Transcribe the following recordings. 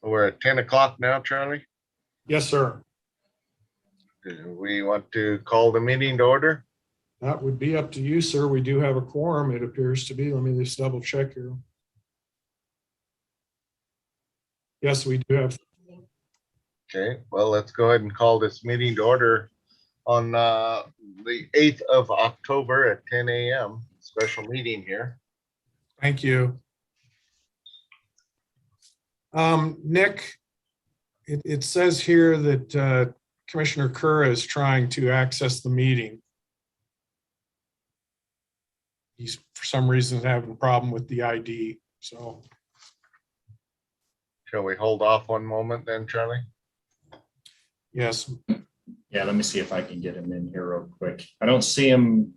We're at 10 o'clock now, Charlie. Yes, sir. Do we want to call the meeting to order? That would be up to you, sir. We do have a quorum, it appears to be. Let me just double check here. Yes, we do have. Okay, well, let's go ahead and call this meeting to order on the 8th of October at 10 a.m. Special meeting here. Thank you. Nick, it says here that Commissioner Cura is trying to access the meeting. He's for some reason having a problem with the ID, so. Shall we hold off one moment then, Charlie? Yes, Yeah, let me see if I can get him in here real quick. I don't see him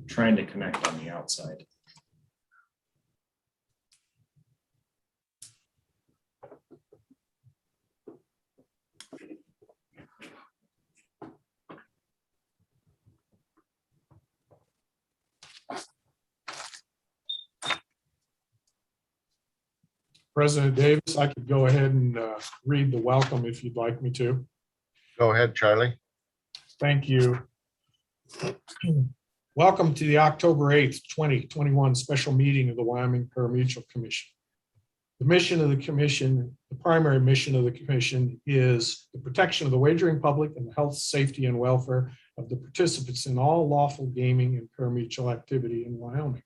trying to connect on the outside. President Davis, I could go ahead and read the welcome if you'd like me to. Go ahead, Charlie. Thank you. Welcome to the October 8th, 2021 special meeting of the Wyoming Pari-Mutuel Commission. The mission of the commission, the primary mission of the commission is the protection of the wagering public and the health, safety, and welfare of the participants in all lawful gaming and pari-mutuel activity in Wyoming.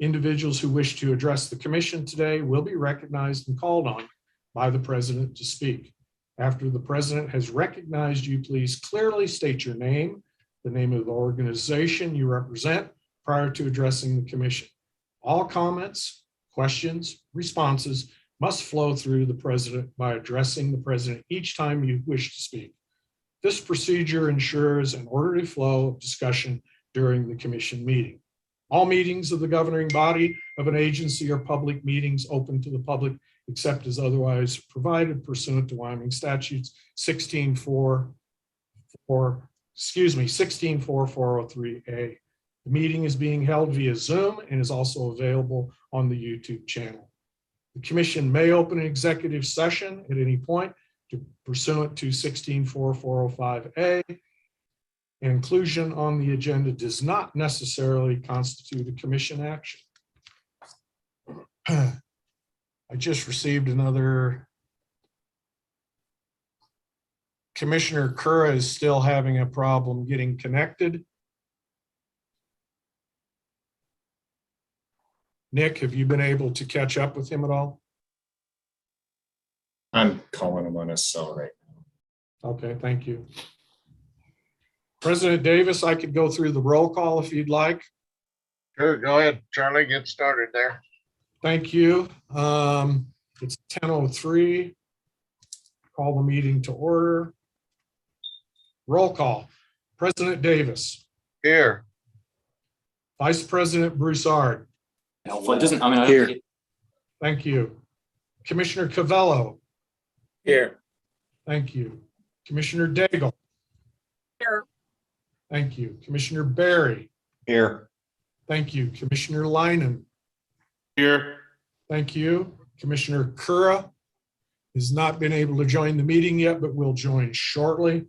Individuals who wish to address the commission today will be recognized and called on by the president to speak. After the president has recognized you, please clearly state your name, the name of the organization you represent prior to addressing the commission. All comments, questions, responses must flow through the president by addressing the president each time you wish to speak. This procedure ensures an orderly flow of discussion during the commission meeting. All meetings of the governing body of an agency are public meetings open to the public except as otherwise provided pursuant to Wyoming statutes 16.4.403A. The meeting is being held via Zoom and is also available on the YouTube channel. The commission may open an executive session at any point pursuant to 16.4.405A. Inclusion on the agenda does not necessarily constitute a commission action. I just received another. Commissioner Cura is still having a problem getting connected. Nick, have you been able to catch up with him at all? I'm calling him on his cell right now. Okay, thank you. President Davis, I could go through the roll call if you'd like. Sure, go ahead, Charlie, get started there. Thank you. It's 10:03. Call the meeting to order. Roll call. President Davis. Here. Vice President Broussard. Well, it doesn't, I mean, Here. Thank you. Commissioner Cavello. Here. Thank you. Commissioner Daigle. Here. Thank you. Commissioner Barry. Here. Thank you. Commissioner Leinen. Here. Thank you. Commissioner Cura has not been able to join the meeting yet, but will join shortly.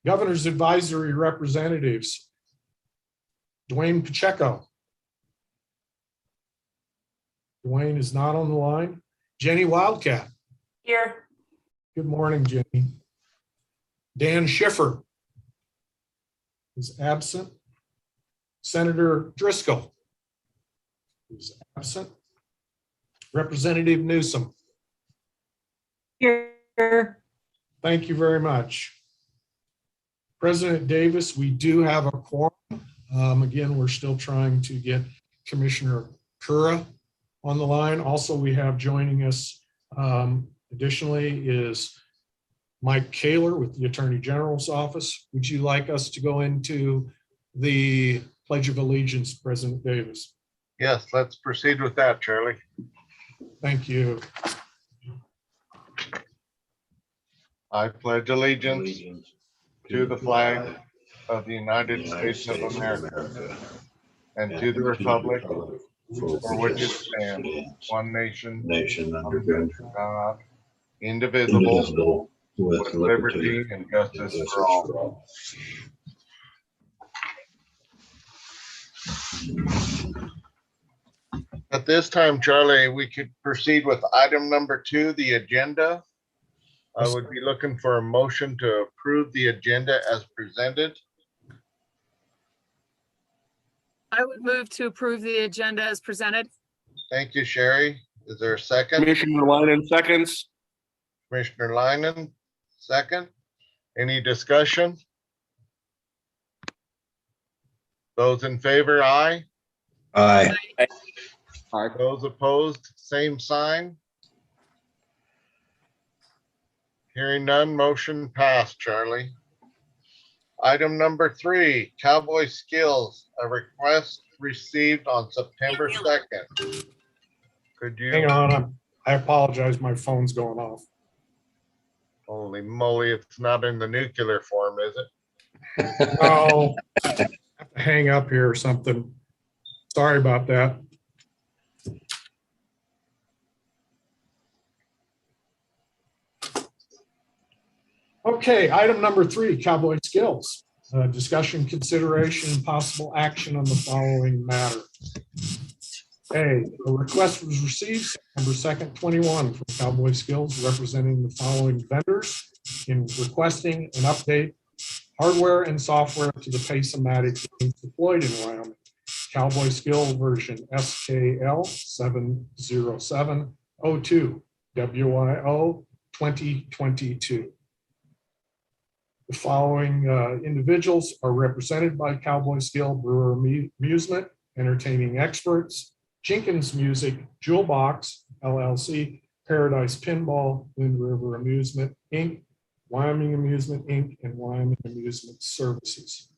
Governor's advisory representatives. Dwayne Pacheco. Dwayne is not on the line. Jenny Wildcat. Here. Good morning, Jenny. Dan Schiffer is absent. Senator Driscoll is absent. Representative Newsom. Here. Thank you very much. President Davis, we do have a quorum. Again, we're still trying to get Commissioner Cura on the line. Also, we have joining us additionally is Mike Kaler with the Attorney General's office. Would you like us to go into the Pledge of Allegiance, President Davis? Yes, let's proceed with that, Charlie. Thank you. I pledge allegiance to the flag of the United States of America and to the republic for which it stands, one nation, under God, indivisible, with liberty and justice for all. At this time, Charlie, we could proceed with item number 2, the agenda. I would be looking for a motion to approve the agenda as presented. I would move to approve the agenda as presented. Thank you, Sherry. Is there a second? Commissioner Lyman seconds. Commissioner Lyman, second. Any discussion? Those in favor, aye. Aye. Those opposed, same sign. Hearing none, motion passed, Charlie. Item number 3, Cowboy Skills, a request received on September 2nd. Could Hang you, on, I apologize, my phone's going off. holy moly, it's not in the nuclear form, is it? Oh, I have to hang up here or something. Sorry about that. Okay, item number 3, Cowboy Skills. Discussion, consideration, and possible action on the following matter. A request was received September 2nd, 21 from Cowboy Skills representing the following vendors in requesting an update hardware and software to the Pari-Mutuel deployed in Wyoming. Cowboy Skill version SKL 70702 WIO 2022. The following individuals are represented by Cowboy Skill Brewer Amusement, Entertaining Experts, Jenkins Music, Jewel Box, LLC, Paradise Pinball, Wind River Amusement, Inc., Wyoming Amusement, Inc., and Wyoming Amusement Services.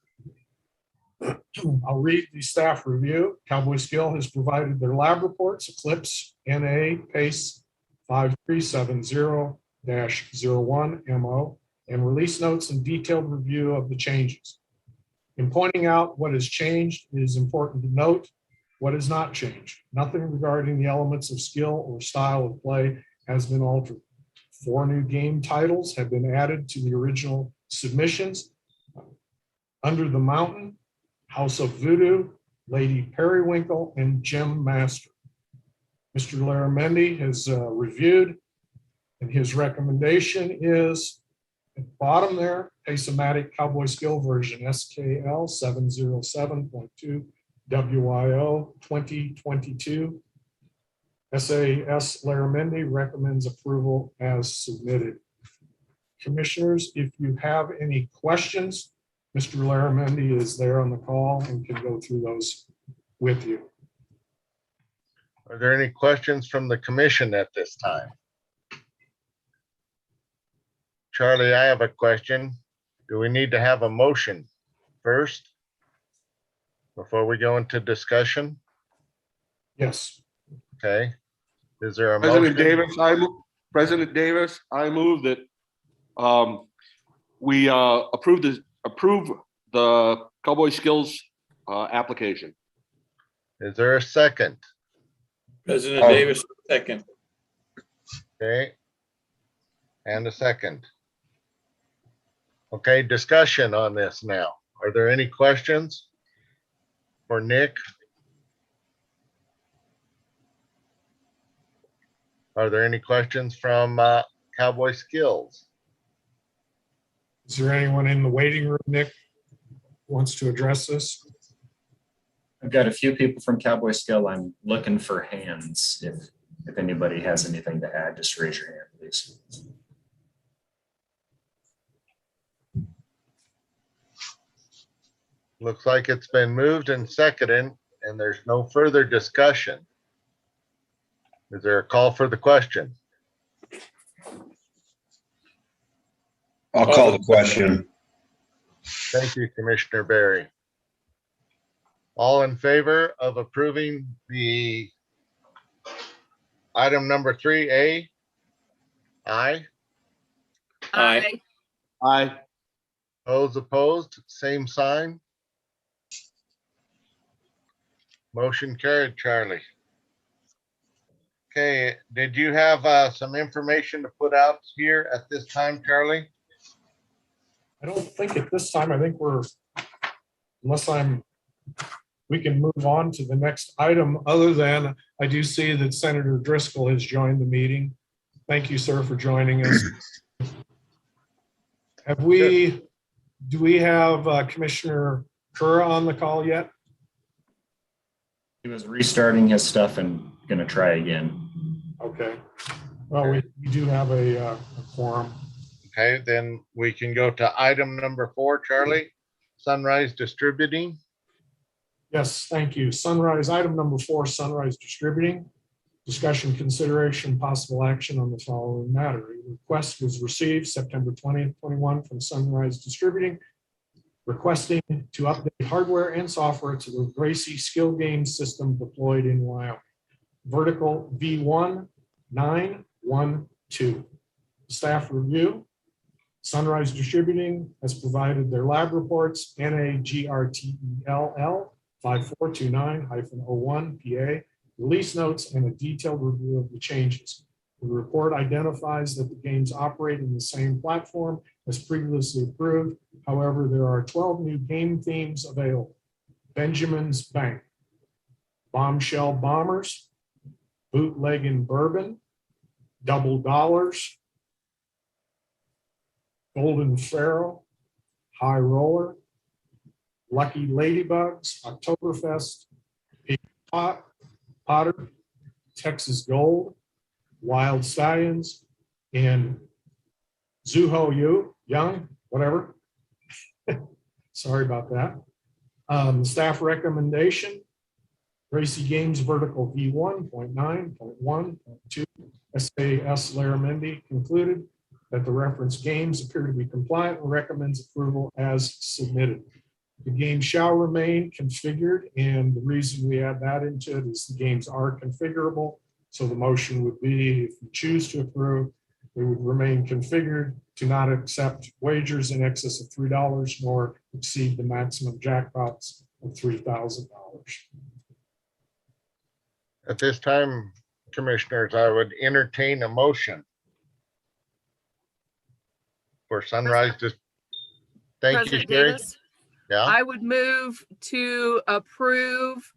I'll read the staff review. Cowboy Skill has provided their lab reports, Eclipse NA PACE 5370-01MO, and release notes and detailed review of the changes. In pointing out what has changed, it is important to note what has not changed. Nothing regarding the elements of skill or style of play has been altered. 4 new game titles have been added to the original submissions. Under the Mountain, House of Voodoo, Lady Periwinkle, and Gem Master. Mr. Laramendi has reviewed, and his recommendation is at the bottom there, Pace-O-Matic Cowboy Skill version SKL 707.2 WIO 2022. SAS Laramendi recommends approval as submitted. Commissioners, if you have any questions, Mr. Laramendi is there on the call and can go through those with you. Are there any questions from the commission at this time? Charlie, I have a question. Do we need to have a motion first before we go into discussion? Yes. Okay. Is there a President motion? Davis, I move that we approve the Cowboy Skills application. Is there a second? President Davis, second. Okay. And a second. Okay, discussion on this now. Are there any questions for Nick? Are there any questions from Cowboy Skills? Is there anyone in the waiting room, Nick, who wants to address this? I've got a few people from Cowboy Skill. I'm looking for hands. If anybody has anything to add, just raise your hand, please. Looks like it's been moved and seconded, and there's no further discussion. Is there a call for the question? I'll call the question. Thank you, Commissioner Barry. All in favor of approving the item number 3A? Aye. Aye. Aye. Those opposed, same sign. Motion carried, Charlie. Okay, did you have some information to put out here at this time, Charlie? I don't think at this time, I think we can move on to the next item, other than I do see that Senator Driscoll has joined the meeting. Thank you, sir, for joining us. Do we have Commissioner Kura on the call yet? He was restarting his stuff and gonna try again. Okay. Well, we do have a quorum. Okay, then we can go to item number 4, Charlie. Sunrise Distributing. Yes, thank you. Sunrise, item number 4, Sunrise Distributing. Discussion, consideration, possible action on the following matter. A request was received September 20th, 21 from Sunrise Distributing, requesting to update hardware and software to the Gracie skill game system deployed in Wyoming. Vertical V1912. Staff review. Sunrise Distributing has provided their lab reports, NAGRTELL 5429-01 PA, release notes, and a detailed review of the changes. The report identifies that the games operate in the same platform as previously approved. However, there are 12 new game themes available. Benjamin's Bank, Bombshell Bombers, Bootleg and Bourbon, Double Dollars, Golden Pharaoh, High Roller, Lucky Ladybugs, Oktoberfest, Big Potter, Texas Gold, Wild Stallions, and Zuho Young, whatever. Sorry about that. Staff recommendation, Gracie Games Vertical V1.9.1.2, SAS Laramendi concluded that the referenced games appear to be compliant and recommends approval as submitted. The game shall remain configured, and the reason we add that into it is the games are configurable. So the motion would be, if you choose to approve, they would remain configured to not accept wagers in excess of $3 nor exceed the maximum jackpots of $3,000. At this time, Commissioners, I would entertain a motion for Sunrise. Thank you, President Sherry. Davis, Yeah, I would move to approve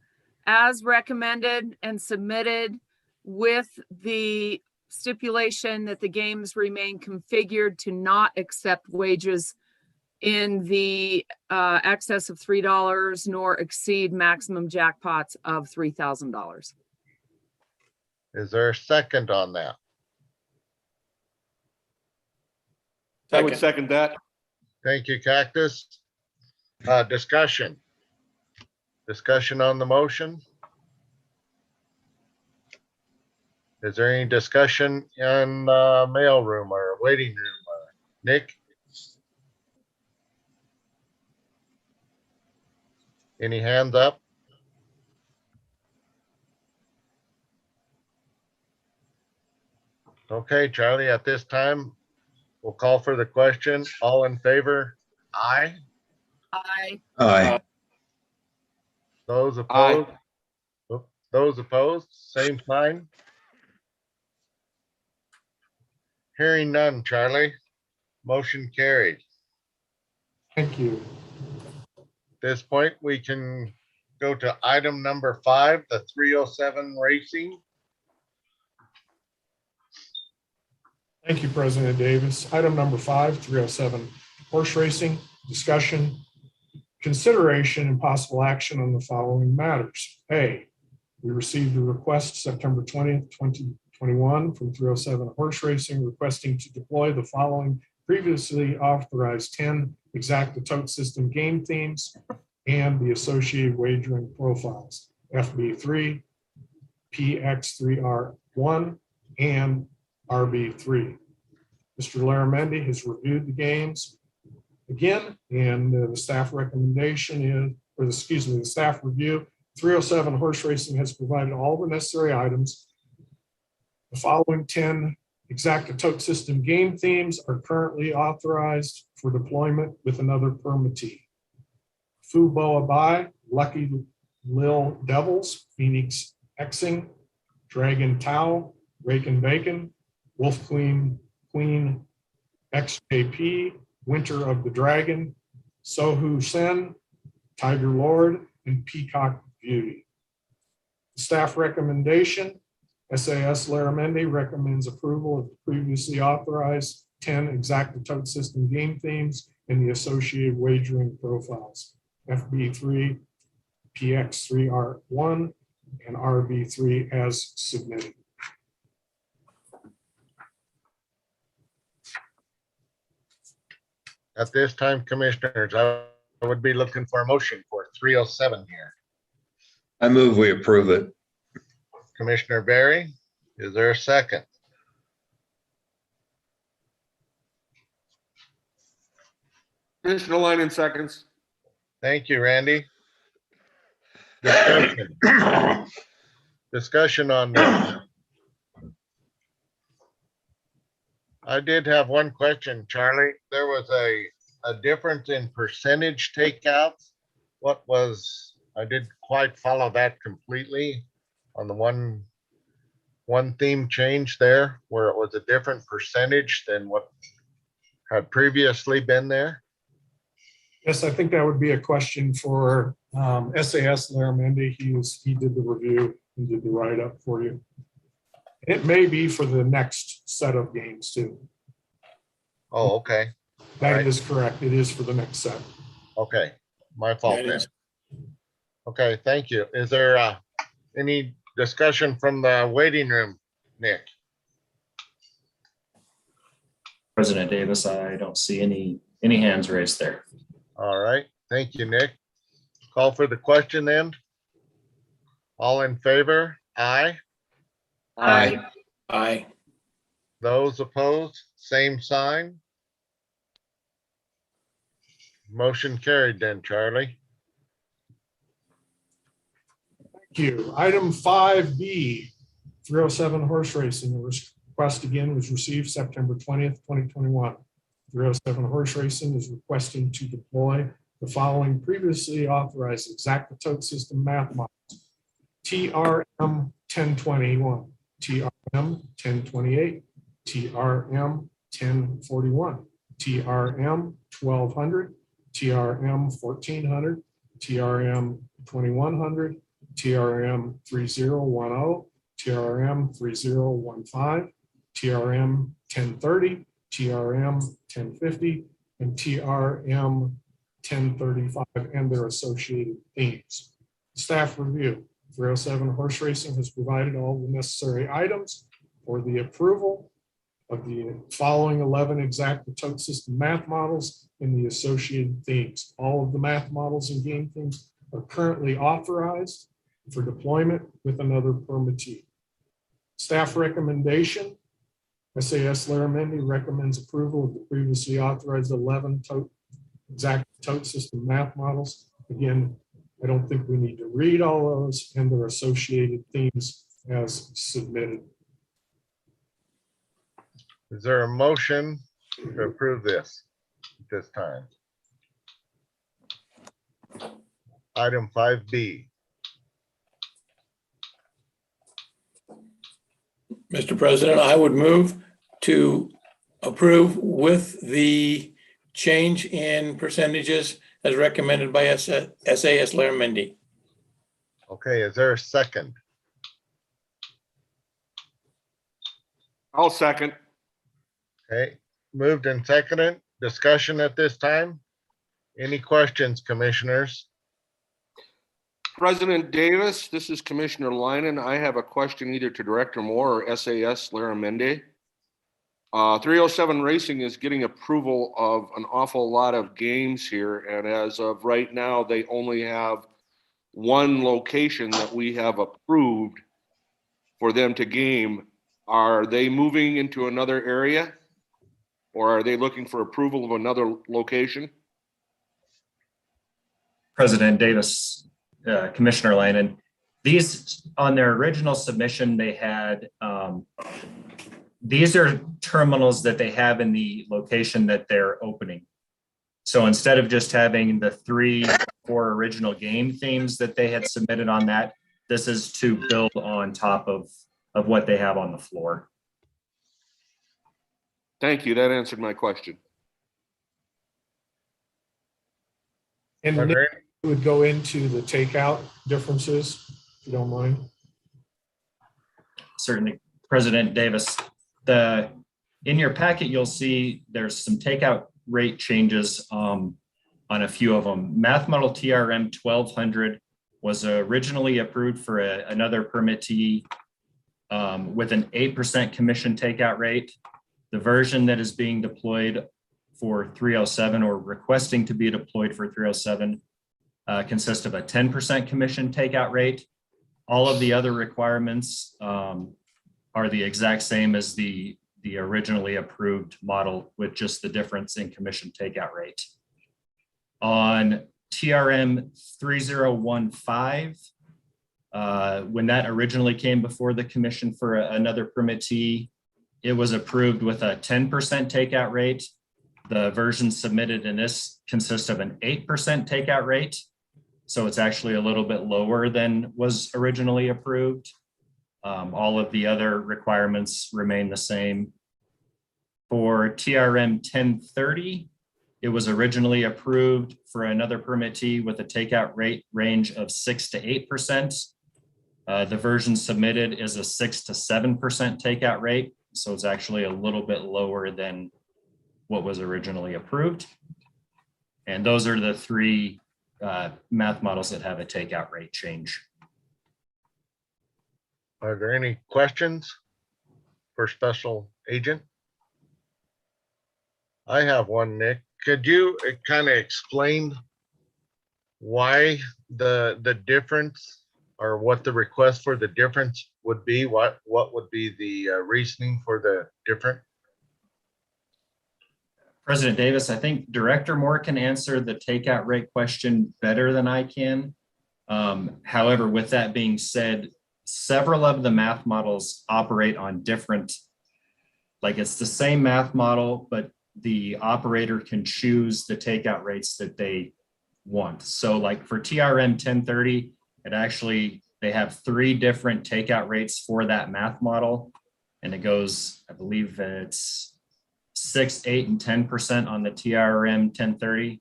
as recommended and submitted with the stipulation that the games remain configured to not accept wages in the excess of $3 nor exceed maximum jackpots of $3,000. is there a second on that? I would Second. second that. Thank you, Cactus. Discussion. Discussion on the motion. Is there any discussion in mail room or waiting room? Nick? Any hands up? Okay, Charlie, at this time, we'll call for the question. All in favor? Aye. Aye. Aye. Those Aye. opposed? Those opposed, same sign. Hearing none, Charlie. Motion carried. Thank you. At this point, we can go to item number 5, the 307 racing. Thank you, President Davis. Item number 5, 307, horse racing, discussion, consideration, and possible action on the following matters. A, we received a request September 20th, 2021 from 307 Horse Racing requesting to deploy the following previously authorized 10 exacta tote system game themes and the associated wagering profiles, FB3, PX3R1, and RB3. Mr. Laramendi has reviewed the games again, and the staff recommendation is, the staff review, 307 Horse Racing has provided all the necessary items. The following 10 Exacta tote system game themes are currently authorized for deployment with another permittee. Fubo Abai, Lucky Lil Devils, Phoenix Xing, Dragon Tau, Rake and Bacon, Wolf Queen XJP, Winter of the Dragon, Sohu Sen, Tiger Lord, and Peacock Beauty. Staff recommendation, SAS Laramendi recommends approval of the previously authorized 10 Exacta tote system game themes and the associated wagering profiles, FB3, PX3R1, and RB3 as submitted. At this time, commissioners, I would be looking for a motion for 307 here. I move we approve it. Commissioner Barry, is there a second? Commissioner Line in seconds. Thank you, Randy. Discussion on this. I did have one question, Charlie. There was a difference in percentage takeouts. What was, I didn't quite follow that completely on the one theme change there, where it was a different percentage than what had previously been there. Yes, I think that would be a question for SAS Laramendi. He did the review and did the write-up for you. It may be for the next set of games too. Oh, okay. That is correct. It is for the next set. Okay. My fault That then. is- Okay, thank you. Is there any discussion from the waiting room, Nick? President Davis, I don't see any hands raised there. All right, thank you, Nick. Call for the question then. All in favor? Aye. Aye. Aye. Those opposed, same sign. Motion carried then, Charlie. Thank you. Item 5B, 307 horse racing. The request again was received September 20th, 2021. 307 horse racing is requesting to deploy the following previously authorized Exacta tote system math models: TRM 1021, TRM 1028, TRM 1041, TRM 1200, TRM 1400, TRM 2100, TRM 3010, TRM 3015, TRM 1030, TRM 1050, and TRM 1035 and their associated themes. Staff review. 307 Horse Racing has provided all the necessary items for the approval of the following 11 Exacta tote system math models and the associated themes. All of the math models and game themes are currently authorized for deployment with another permittee. Staff recommendation: SAS Laramendi recommends approval of the previously authorized 11 Exacta tote system math models. Again, I don't think we need to read all those and their associated themes as submitted. Is there a motion to approve this at this time? Item 5B. Mr. President, I would move to approve with the change in percentages as recommended by SAS Laramendi. Okay, is there a second? I'll second. Okay, moved and seconded. Discussion at this time? Any questions, commissioners? President Davis, this is Commissioner Lynan. I have a question either to Director Moore or SAS Laramendi. 307 Racing is getting approval of an awful lot of games here, and as of right now, they only have one location that we have approved for them to game. Are they moving into another area? Or are they looking for approval of another location? President Davis, Commissioner Lannon, these on their original submission, they had These are terminals that they have in the location that they're opening. So instead of just having the 3 or 4 original game themes that they had submitted on that, this is to build on top of what they have on the floor. Thank you. That answered my question. And Are Nick there would go into the takeout differences, if you don't mind. Certainly, President Davis, in your packet, you'll see there's some takeout rate changes on a few of them. Math Model TRM 1200 was originally approved for another permittee with an 8% commission takeout rate. The version that is being deployed for 307 or requesting to be deployed for 307 consists of a 10% commission takeout rate. All of the other requirements are the exact same as the originally approved model, with just the difference in commission takeout rate. On TRM 3015, when that originally came before the commission for another permittee, it was approved with a 10% takeout rate. The version submitted in this consists of an 8% takeout rate. So it's actually a little bit lower than was originally approved. All of the other requirements remain the same. For TRM 1030, it was originally approved for another permittee with a takeout rate range of 6 to 8%. The version submitted is a 6 to 7% takeout rate. So it's actually a little bit lower than what was originally approved. And those are the 3 math models that have a takeout rate change. Are there any questions for Special Agent? I have one, Nick. Could you kind of explain why the difference, or what the request for the difference would be? What would be the reasoning for the different? President Davis, I think Director Moore can answer the takeout rate question better than I can. However, with that being said, several of the math models operate on different, like it's the same math model, but the operator can choose the takeout rates that they want. So like for TRM 1030, it actually, they have 3 different takeout rates for that math model. And it goes, I believe it's 6, 8, and 10% on the TRM 1030.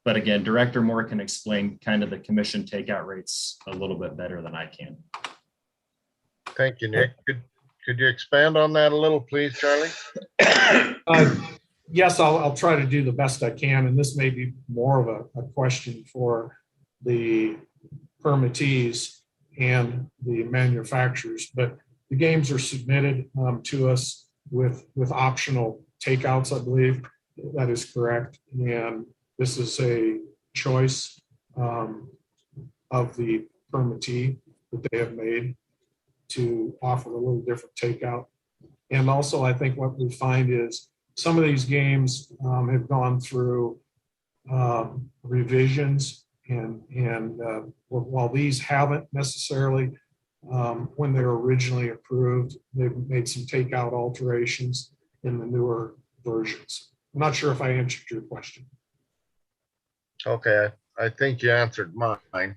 But again, Director Moore can explain kind of the commission takeout rates a little bit better than I can. Thank you, Nick. Could you expand on that a little, please, Charlie? Yes, I'll try to do the best I can, and this may be more of a question for the permittees and the manufacturers, but the games are submitted to us with optional takeouts, I believe. That is correct. And this is a choice of the permittee that they have made to offer a little different takeout. And also, I think what we find is some of these games have gone through revisions, and while these haven't necessarily, when they were originally approved, they've made some takeout alterations in the newer versions. I'm not sure if I answered your question. Okay, I think you answered mine,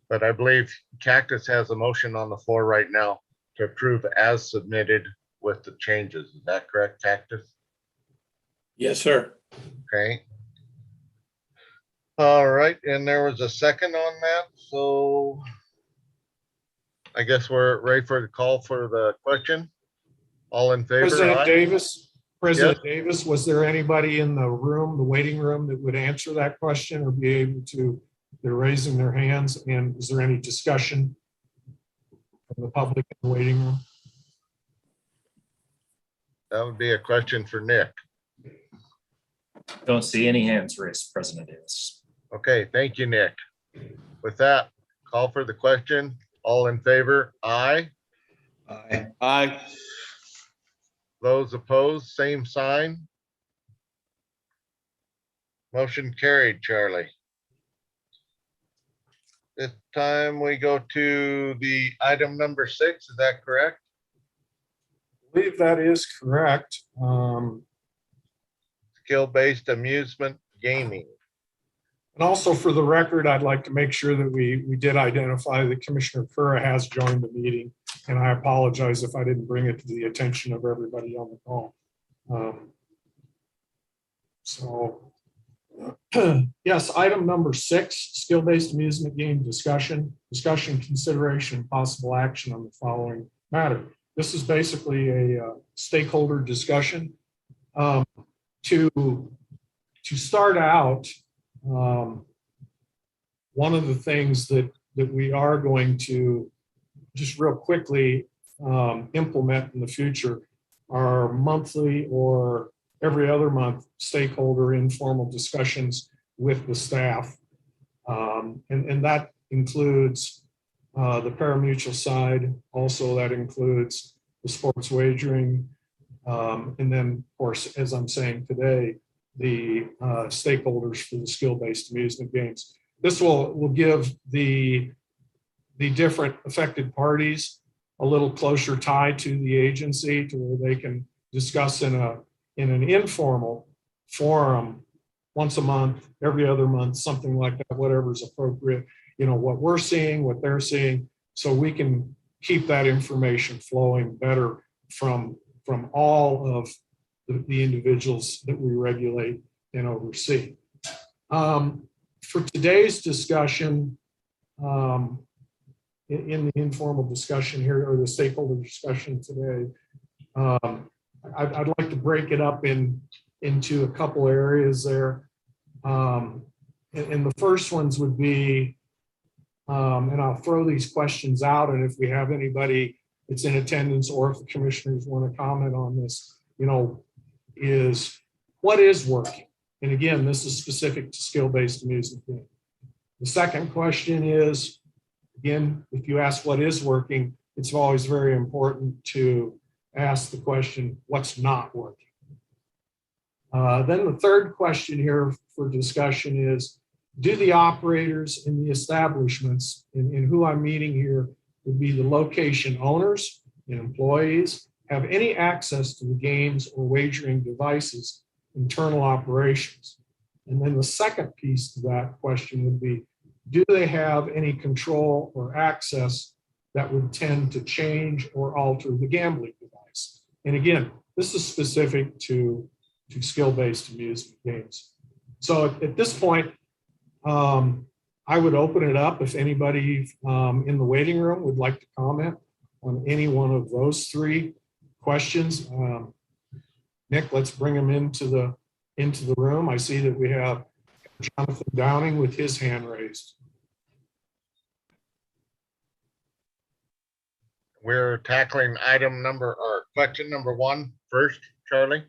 but I believe Cactus has a motion on the floor right now to approve as submitted with the changes. Is that correct, Cactus? Yes, sir. Okay. All right, and there was a second on that, so I guess we're ready for the call for the question. All in favor? President Aye. Davis, Davis, was there anybody in the room, the waiting room, that would answer that question or be able to, they're raising their hands, and is there any discussion from the public in the waiting room? That would be a question for Nick. Don't see any hands raised, President Davis. Okay, thank you, Nick. With that, call for the question. All in favor? Aye. Aye. Aye. Those opposed, same sign. Motion carried, Charlie. This time we go to the item number 6, is that correct? believe that is correct. Skill-based amusement gaming. And also for the record, I'd like to make sure that we did identify that Commissioner Kura has joined the meeting. And I apologize if I didn't bring it to the attention of everybody on the call. Yes, item number 6, skill-based amusement game discussion, consideration, and possible action on the following matter. This is basically a stakeholder discussion. To start out, one of the things that we are going to just real quickly implement in the future are monthly or every other month stakeholder informal discussions with the staff. And that includes the Pari-Mutuel side. Also, that includes the sports wagering. And then, of course, as I'm saying today, the stakeholders for the skill-based amusement games. This will give the different affected parties a little closer tie to the agency, to where they can discuss in an informal forum once a month, every other month, something like that, whatever's appropriate, what we're seeing, what they're seeing, so we can keep that information flowing better from all of the individuals that we regulate and oversee. For today's discussion, in the informal discussion here, or the stakeholder discussion today, I'd like to break it up into a couple areas there. And the first ones would be, and I'll throw these questions out, and if we have anybody that's in attendance, or if the commissioners want to comment on this, is what is working? And again, this is specific to skill-based amusement game. The second question is, again, if you ask what is working, it's always very important to ask the question, what's not working? Then the third question here for discussion is, do the operators in the establishments, and who I'm meaning here would be the location owners and employees, have any access to the games or wagering devices, internal operations? And then the second piece to that question would be, do they have any control or access that would tend to change or alter the gambling device? And again, this is specific to skill-based amusement games. So at this point, I would open it up if anybody in the waiting room would like to comment on any one of those three questions. Nick, let's bring him into the room. I see that we have Jonathan Downing with his hand raised. We're tackling question number 1 first, Charlie.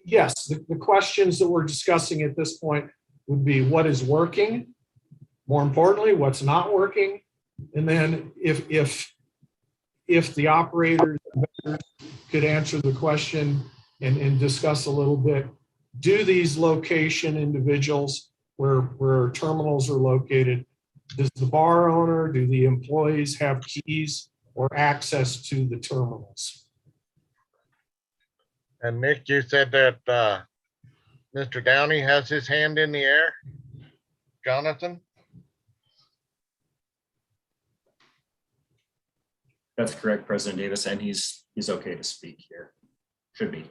Yes, the questions that we're discussing at this point would be what is working, more importantly, what's not working, and then if the operators could answer the question and discuss a little bit, do these location individuals where terminals are located, does the bar owner, do the employees have keys or access to the terminals? And Nick, you said that Mr. Downey has his hand in the air. Jonathan? That's correct, President Davis, and he's okay to speak here. Should be.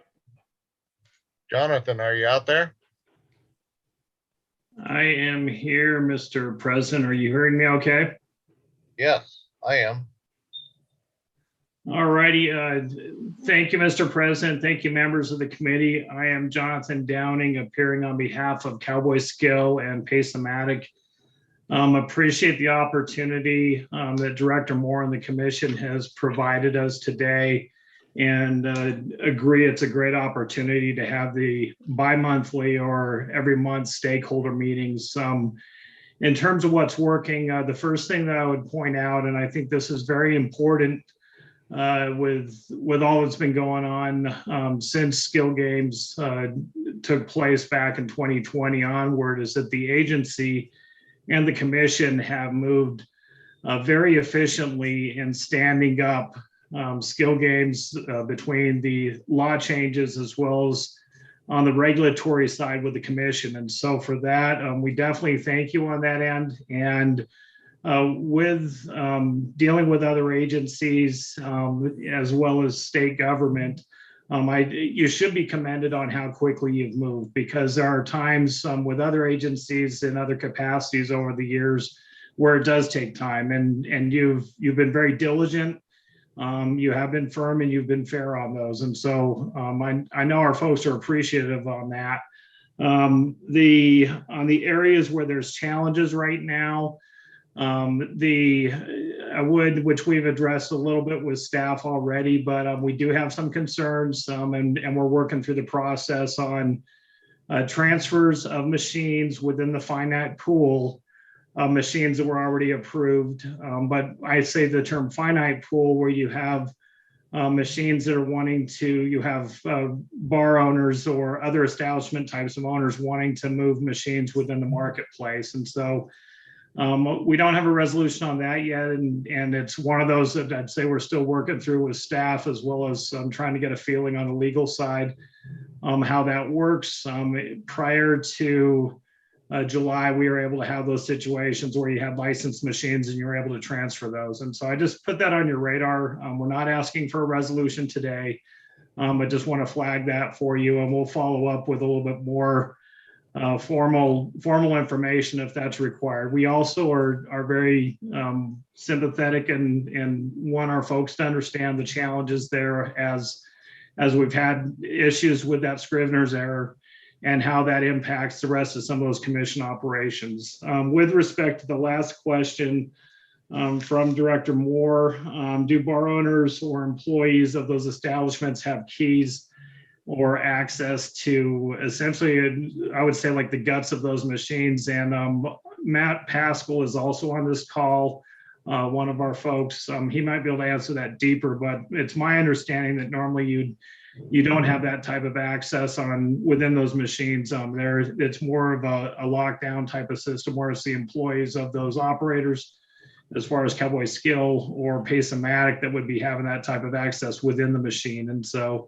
Jonathan, are you out there? I am here, Mr. President. Are you hearing me okay? Yes, I am. All righty. Thank you, Mr. President. Thank you, members of the committee. I am Jonathan Downing, appearing on behalf of Cowboy Skill and Pace-O-Matic. Appreciate the opportunity that Director Moore and the commission has provided us today, and agree it's a great opportunity to have the bi-monthly or every month stakeholder meetings. In terms of what's working, the first thing that I would point out, and I think this is very important with all that's been going on since Skill Games took place back in 2020 onward, is that the agency and the commission have moved very efficiently in standing up skill games between the law changes as well as on the regulatory side with the commission. And so for that, we definitely thank you on that end. And with dealing with other agencies as well as state government, you should be commended on how quickly you've moved, because there are times with other agencies in other capacities over the years where it does take time, and you've been very diligent. You have been firm and you've been fair on those. And so I know our folks are appreciative on that. On the areas where there's challenges right now, which we've addressed a little bit with staff already, but we do have some concerns, and we're working through the process on transfers of machines within the finite pool of machines that were already approved. But I say the term finite pool, where you have machines that are you have bar owners or other establishment types of owners wanting to move machines within the marketplace. And so we don't have a resolution on that yet. And it's one of those that I'd say we're still working through with staff, as well as trying to get a feeling on the legal side, how that works. Prior to July, we were able to have those situations where you had licensed machines and you're able to transfer those. And so I just put that on your radar. We're not asking for a resolution today. I just want to flag that for you, and we'll follow up with a little bit more formal information if that's required. We also are very sympathetic and want our folks to understand the challenges there as we've had issues with that Scrivener's error and how that impacts the rest of some of those commission operations. With respect to the last question from Director Moore, do bar owners or employees of those establishments have keys or access to essentially, I would say, like the guts of those machines? And Matt Pascal is also on this call, one of our folks. He might be able to answer that deeper, but it's my understanding that normally you don't have that type of access within those machines. It's more of a lockdown type of system, where it's the employees of those operators, as far as Cowboy Skill or Pari-Mutuel, that would be having that type of access within the machine. And so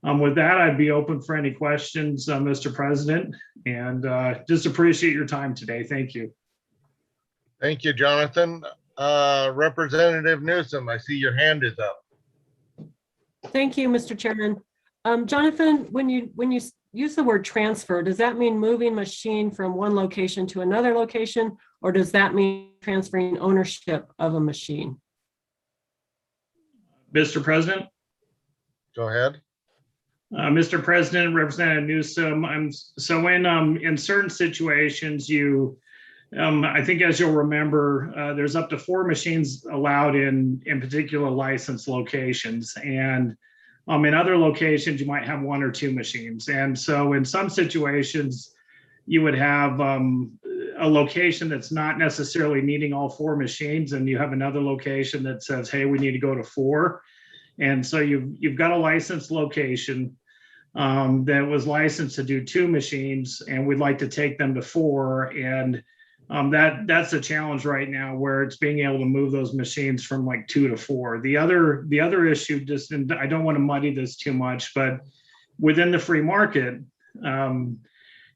with that, I'd be open for any questions, Mr. President, and just appreciate your time today. Thank you. Thank you, Jonathan. Representative Newsom, I see your hand is up. Thank you, Mr. Chairman. Jonathan, when you use the word transfer, does that mean moving machine from one location to another location, or does that mean transferring ownership of a machine? Mr. President? Go ahead. Mr. President, Representative Newsom, so in certain situations, I think, as you'll remember, there's up to 4 machines allowed in particular licensed locations. And in other locations, you might have 1 or 2 machines. And so in some situations, you would have a location that's not necessarily needing all 4 machines, and you have another location that says, hey, we need to go to 4. And so you've got a licensed location that was licensed to do 2 machines, and we'd like to take them to 4. And that's a challenge right now, where it's being able to move those machines from like 2 to 4. The other issue, just, and I don't want to muddy this too much, but within the free market,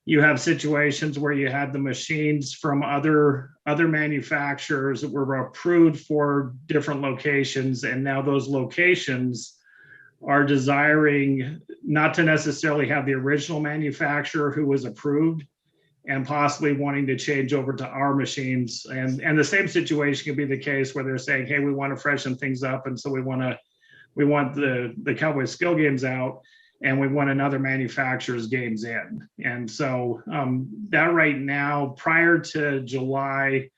you have situations where you had the machines from other manufacturers that were approved for different locations, and now those locations are desiring not to necessarily have the original manufacturer who was approved, and possibly wanting to change over to our machines. And the same situation could be the case where they're saying, hey, we want to freshen things up, and so we want the Cowboy Skill games out, and we want another manufacturer's games in. And so that right now, prior to July,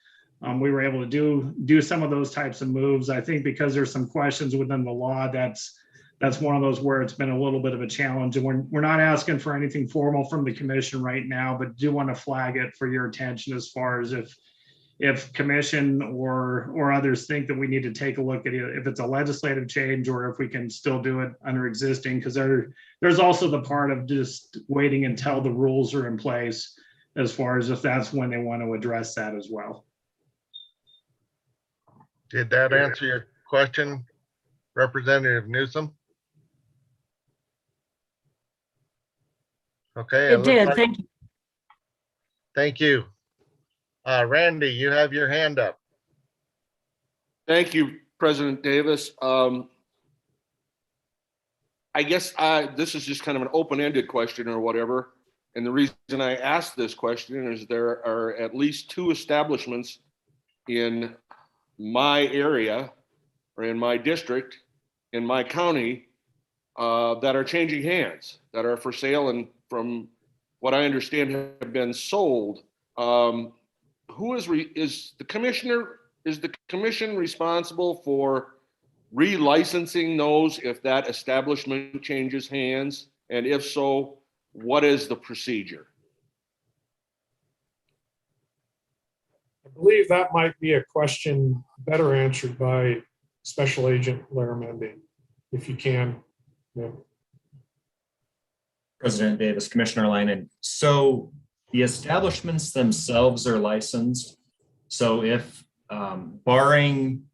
we were able to do some of those types of moves. I think because there's some questions within the law, that's one of those where it's been a little bit of a challenge. And we're not asking for anything formal from the commission right now, but do want to flag it for your attention, as far as if commission or others think that we need to take a look at it, if it's a legislative change or if we can still do it under existing, because there's also the part of just waiting until the rules are in place, as far as if that's when they want to address that as well. Did that answer your question, Representative Newsom? Okay. It looks did. like- Thank you. Thank you. Randy, you have your hand up. Thank you, President Davis. I guess this is just kind of an open-ended question or whatever. And the reason I asked this question is there are at least 2 establishments in my area or in my district, in my county, that are changing hands, that are for sale and from what I understand have been sold. Who is the commission responsible for relicensing those if that establishment changes hands? And if so, what is the procedure? I believe that might be a question better answered by Special Agent Laramendi, if you can. Yeah. President Davis, Commissioner Leinen. So the establishments themselves are licensed. So if barring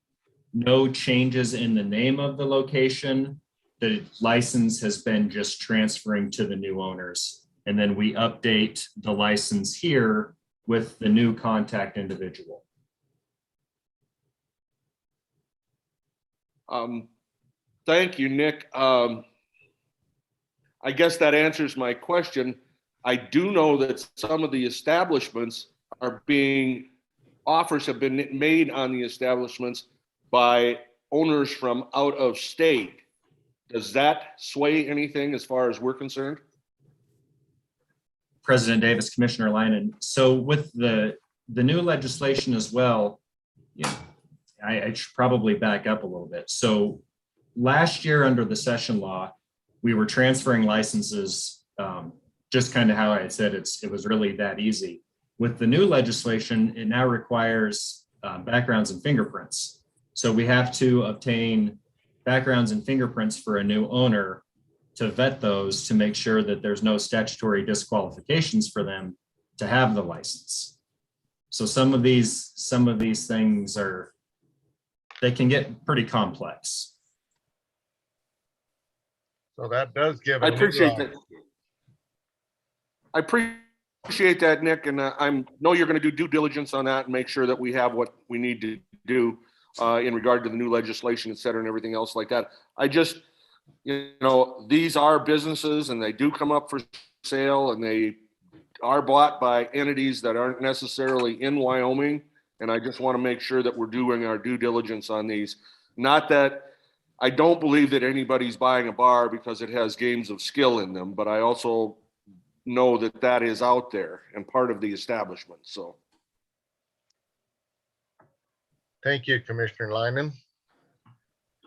no changes in the name of the location, the license has been just transferring to the new owners. And then we update the license here with the new contact individual. Thank you, Nick. I guess that answers my question. I do know that some of the establishments offers have been made on the establishments by owners from out of state. Does that sway anything as far as we're concerned? President Davis, Commissioner Leinen. So with the new legislation as well, I should probably back up a little bit. So last year under the session law, we were transferring licenses, just kind of how I had said, it was really that easy. With the new legislation, it now requires backgrounds and fingerprints. So we have to obtain backgrounds and fingerprints for a new owner to vet those to make sure that there's no statutory disqualifications for them to have the license. So some of these things they can get pretty complex. So that does give. I appreciate that. I appreciate that, Nick, and I know you're going to do due diligence on that and make sure that we have what we need to do in regard to the new legislation, et cetera, and everything else like that. I just, these are businesses and they do come up for sale and they are bought by entities that aren't necessarily in Wyoming. And I just want to make sure that we're doing our due diligence on these. Not that I don't believe that anybody's buying a bar because it has games of skill in them, but I also know that that is out there and part of the establishment. So. Thank you, Commissioner Leinen.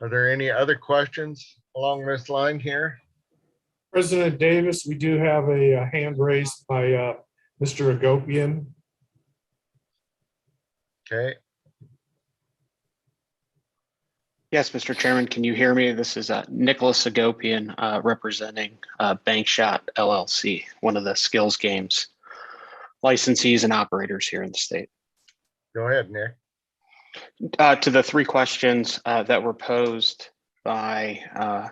Are there any other questions along this line here? President Davis, we do have a hand raised by Mr. Agopian. Okay. Yes, Mr. Chairman, can you hear me? This is Nicholas Agopian representing Bankshot LLC, one of the skills games licensees and operators here in the state. Go ahead, Nick. To the 3 questions that were posed by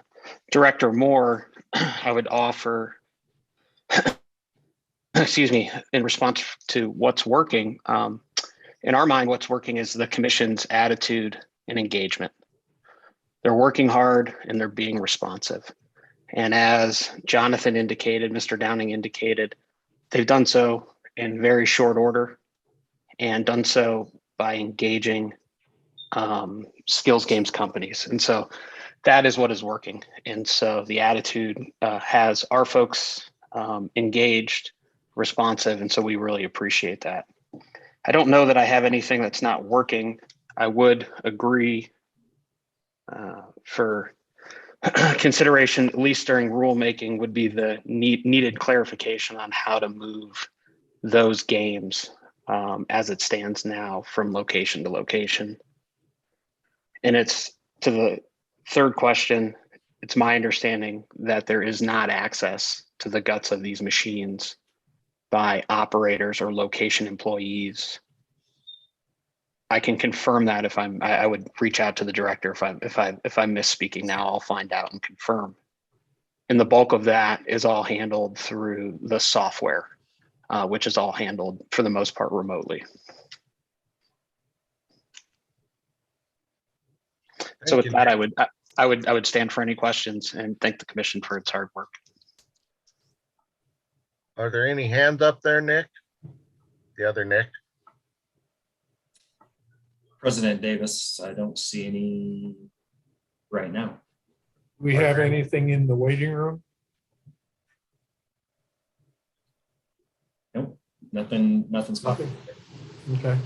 Director Moore, I would offer, excuse me, in response to what's working. In our mind, what's working is the commission's attitude and engagement. They're working hard and they're being responsive. And as Jonathan indicated, Mr. Downing indicated, they've done so in very short order and done so by engaging skills games companies. And so that is what is working. And so the attitude has our folks engaged, responsive, and so we really appreciate that. I don't know that I have anything that's not working. I would agree for consideration, at least during rulemaking, would be the needed clarification on how to move those games as it stands now from location to location. And it's to the 3rd question, it's my understanding that there is not access to the guts of these machines by operators or location employees. I can confirm that if I would reach out to the director if I'm misspeaking now, I'll find out and confirm. And the bulk of that is all handled through the software, which is all handled for the most part remotely. So with that, I would stand for any questions and thank the commission for its hard work. Are there any hands up there, Nick? The other Nick? President Davis, I don't see any right now. We have anything in the waiting room? Nope, nothing's popping. Okay.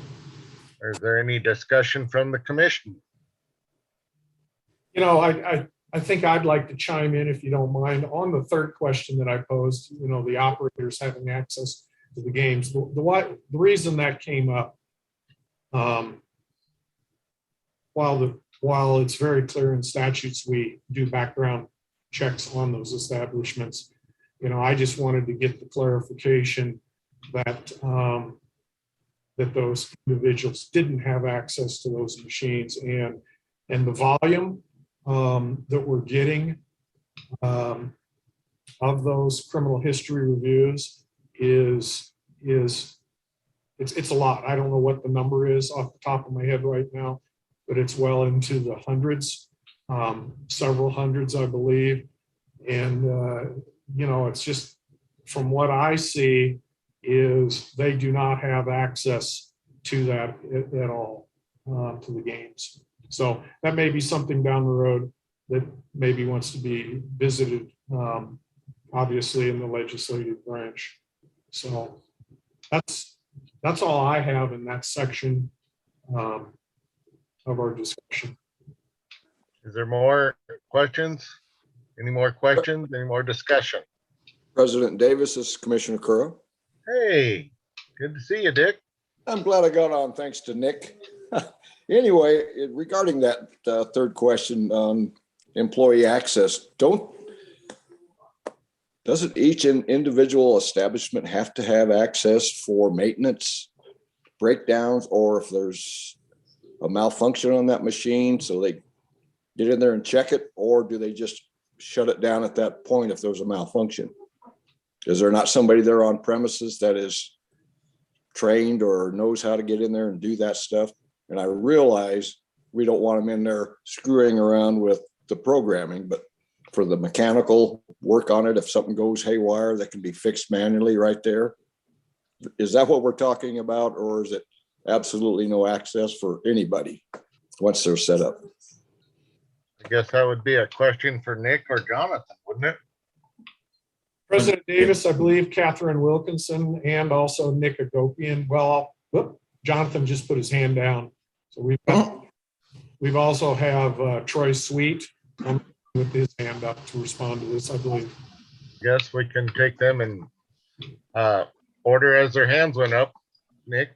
Is there any discussion from the commission? You know, I think I'd like to chime in, if you don't mind, on the third question that I posed, you know, the operators having access to the games. The reason that came up, while it's very clear in statutes, we do background checks on those establishments. You know, I just wanted to get the clarification that that those individuals didn't have access to those machines, and the volume that we're getting of those criminal history reviews is it's a lot. I don't know what the number is off the top of my head right now, but it's well into the hundreds, several hundreds, I believe. And you know, it's just, from what I see, is they do not have access to that at all, to the games. So that may be something down the road that maybe wants to be visited, obviously in the legislative branch. So that's all I have in that section of our discussion. Is there more questions? Any more questions? Any more discussion? President Davis, this is Commissioner Curra. Hey, good to see you, Dick. I'm glad I got on thanks to Nick. Anyway, regarding that third question on employee access, doesn't each individual establishment have to have access for maintenance, breakdowns, or if there's a malfunction on that machine, so they get in there and check it, or do they just shut it down at that point if there's a malfunction? Is there not somebody there on premises that is trained or knows how to get in there and do that stuff? And I realize we don't want them in there screwing around with the programming, but for the mechanical work on it, if something goes haywire, that can be fixed manually right there. Is that what we're talking about, or is it absolutely no access for anybody once they're set up? I guess that would be a question for Nick or Jonathan, wouldn't it? President Davis, I believe Catherine Wilkinson and also Nick Agopian. Well, Jonathan just put his hand down. So we've also have Troy Sweet with his hand up to respond to this, I believe. Yes, we can take them in order as their hands went up. Nick?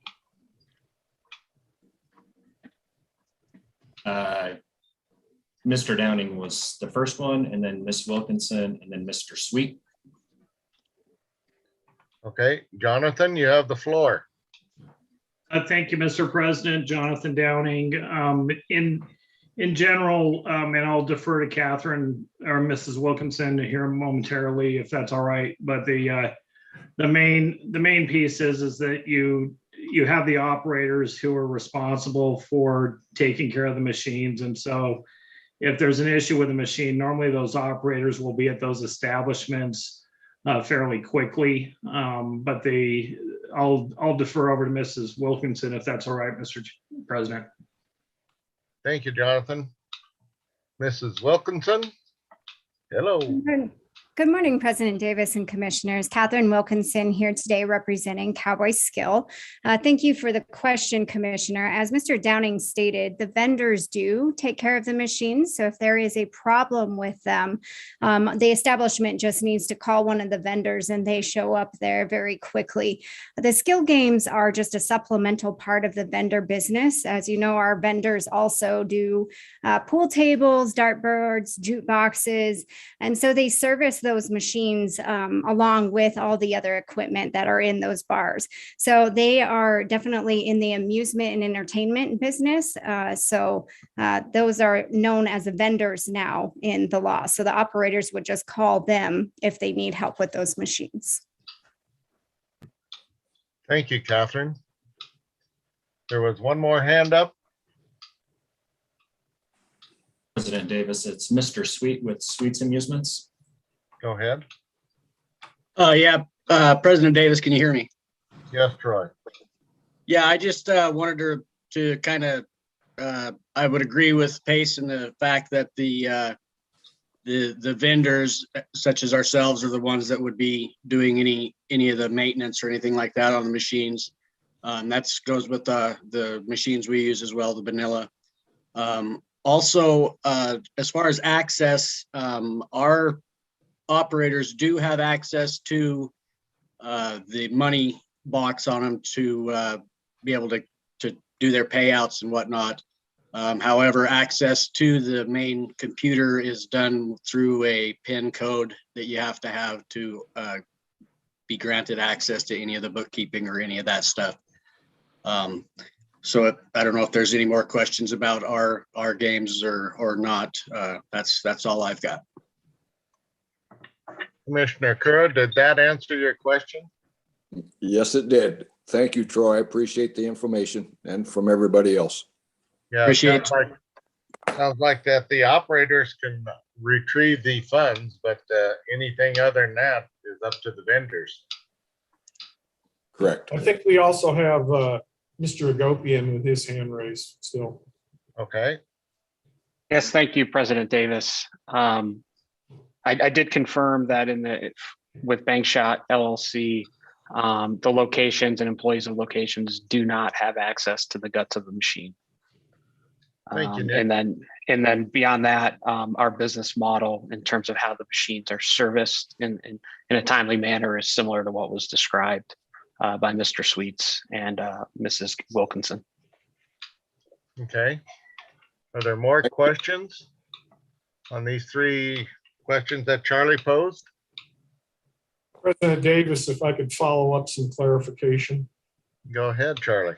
Mr. Downing was the first one, and then Miss Wilkinson, and then Mr. Sweet. Okay, Jonathan, you have the floor. Thank you, Mr. President. Jonathan Downing. In general, and I'll defer to Catherine or Mrs. Wilkinson here momentarily, if that's all right. But the main piece is that you have the operators who are responsible for taking care of the machines, and so if there's an issue with the machine, normally those operators will be at those establishments fairly quickly. But I'll defer over to Mrs. Wilkinson, if that's all right, Mr. President. Thank you, Jonathan. Mrs. Wilkinson? Hello. Good morning, President Davis and Commissioners. Catherine Wilkinson here today representing Cowboy Skill. Thank you for the question, Commissioner. As Mr. Downing stated, the vendors do take care of the machines. So if there is a problem with them, the establishment just needs to call one of the vendors and they show up there very quickly. The skill games are just a supplemental part of the vendor business. As you know, our vendors also do pool tables, dartboards, jukeboxes, and so they service those machines along with all the other equipment that are in those bars. So they are definitely in the amusement and entertainment business. So those are known as vendors now in the law. So the operators would just call them if they need help with those machines. Thank you, Catherine. There was one more hand up. President Davis, it's Mr. Sweet with Sweets Amusements. Go ahead. President Davis, can you hear me? Yes, Troy. Yeah, I just wanted to kind of, I would agree with Pace in the fact that the vendors such as ourselves are the ones that would be doing any of the maintenance or anything like that on the machines. That goes with the machines we use as well, the vanilla. Also, as far as access, our operators do have access to the money box on them to be able to do their payouts and whatnot. However, access to the main computer is done through a PIN code that you have to be granted access to any of the bookkeeping or any of that stuff. So I don't know if there's any more questions about our games or not. That's all I've got. Commissioner Kura, did that answer your question? Yes, it did. Thank you, Troy. I appreciate the information and from everybody else. Yeah, Appreciate sounds like that the operators can retrieve the funds, but anything other than that is up to the vendors. Correct. I think we also have Mr. Agopian with his hand raised still. Okay. Yes, thank you, President Davis. I did confirm that with Bankshot LLC, the locations and employees of locations do not have access to the guts of the machine. Thank you, Nick. And then beyond that, our business model in terms of how the machines are serviced in a timely manner is similar to what was described by Mr. Sweets and Mrs. Wilkinson. Okay. Are there more questions on these three questions that Charlie posed? President Davis, if I could follow up some clarification. Go ahead, Charlie.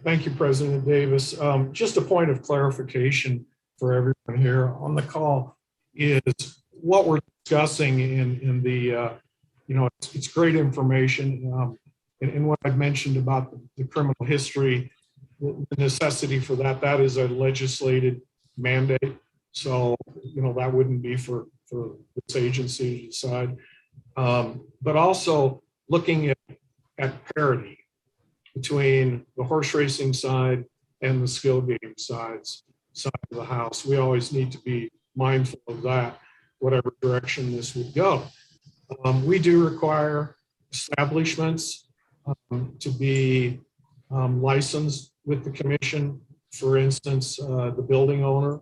Thank you, President Davis. Just a point of clarification for everyone here on the call is what we're discussing in the, it's great information. And what I've mentioned about the criminal history, the necessity for that is a legislated mandate. So, that wouldn't be for this agency to decide. But also looking at parity between the horse racing side and the skill game side of the house. We always need to be mindful of that, whatever direction this would go. We do require establishments to be licensed with the commission. For instance, the building owner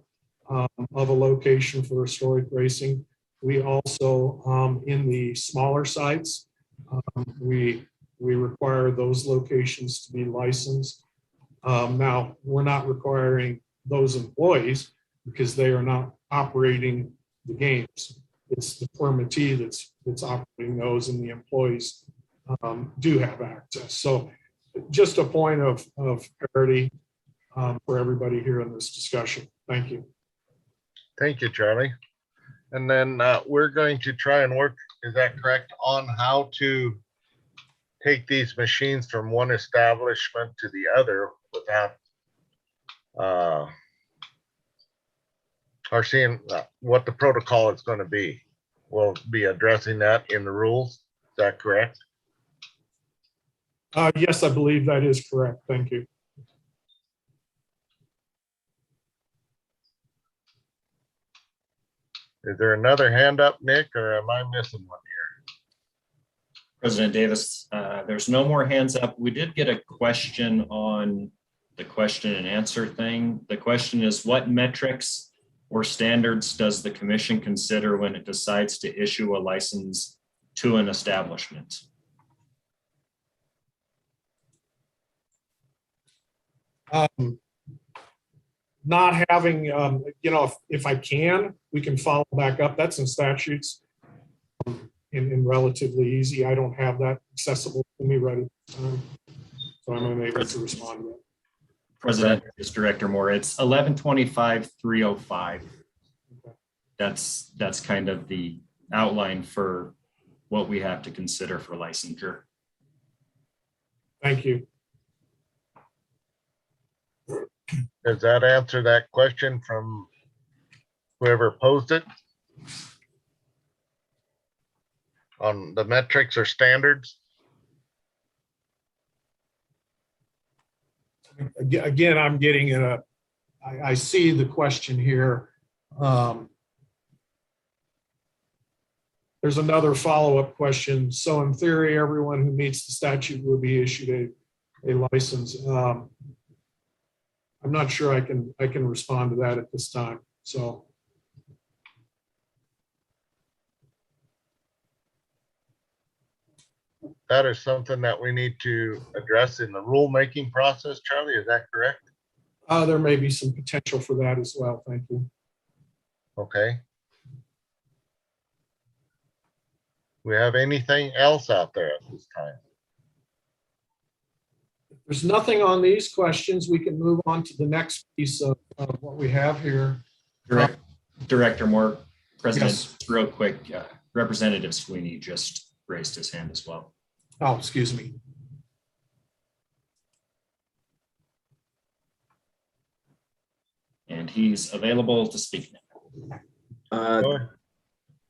of a location for historic racing. We also, in the smaller sites, we require those locations to be licensed. Now, we're not requiring those employees because they are not operating the games. It's the permittee that's operating those, and the employees do have access. So just a point of parity for everybody here in this discussion. Thank you. Thank you, Charlie. And then we're going to try and work, is that correct, on how to take these machines from one establishment to the other without or seeing what the protocol is going to be. We'll be addressing that in the rules. Is that correct? Yes, I believe that is correct. Thank you. Is there another hand up, Nick, or am I missing one here? President Davis, there's no more hands up. We did get a question on the question and answer thing. The question is, what metrics or standards does the commission consider when it decides to issue a license to an establishment? Not having, if I can, we can follow back up. That's in statutes. and relatively easy. I don't have that accessible to me right at the time, so I'm unable to respond to that. President, it's Director Moore. It's 1125-305. That's kind of the outline for what we have to consider for licensure. Thank you. Does that answer that question from whoever posed it? On the metrics or standards? Again, I'm getting I see the question here. There's another follow-up question. So in theory, everyone who meets the statute will be issued a license. I'm not sure I can respond to that at this time. So. That is something that we need to address in the rulemaking process, Charlie, is that correct? There may be some potential for that as well. Thank you. Okay. We have anything else out there at this time? If there's nothing on these questions, we can move on to the next piece of what we have here. Director Moore, President, Yes. Real quick, Representative Sweeney just raised his hand as well. Oh, excuse me. And he's available to speak now.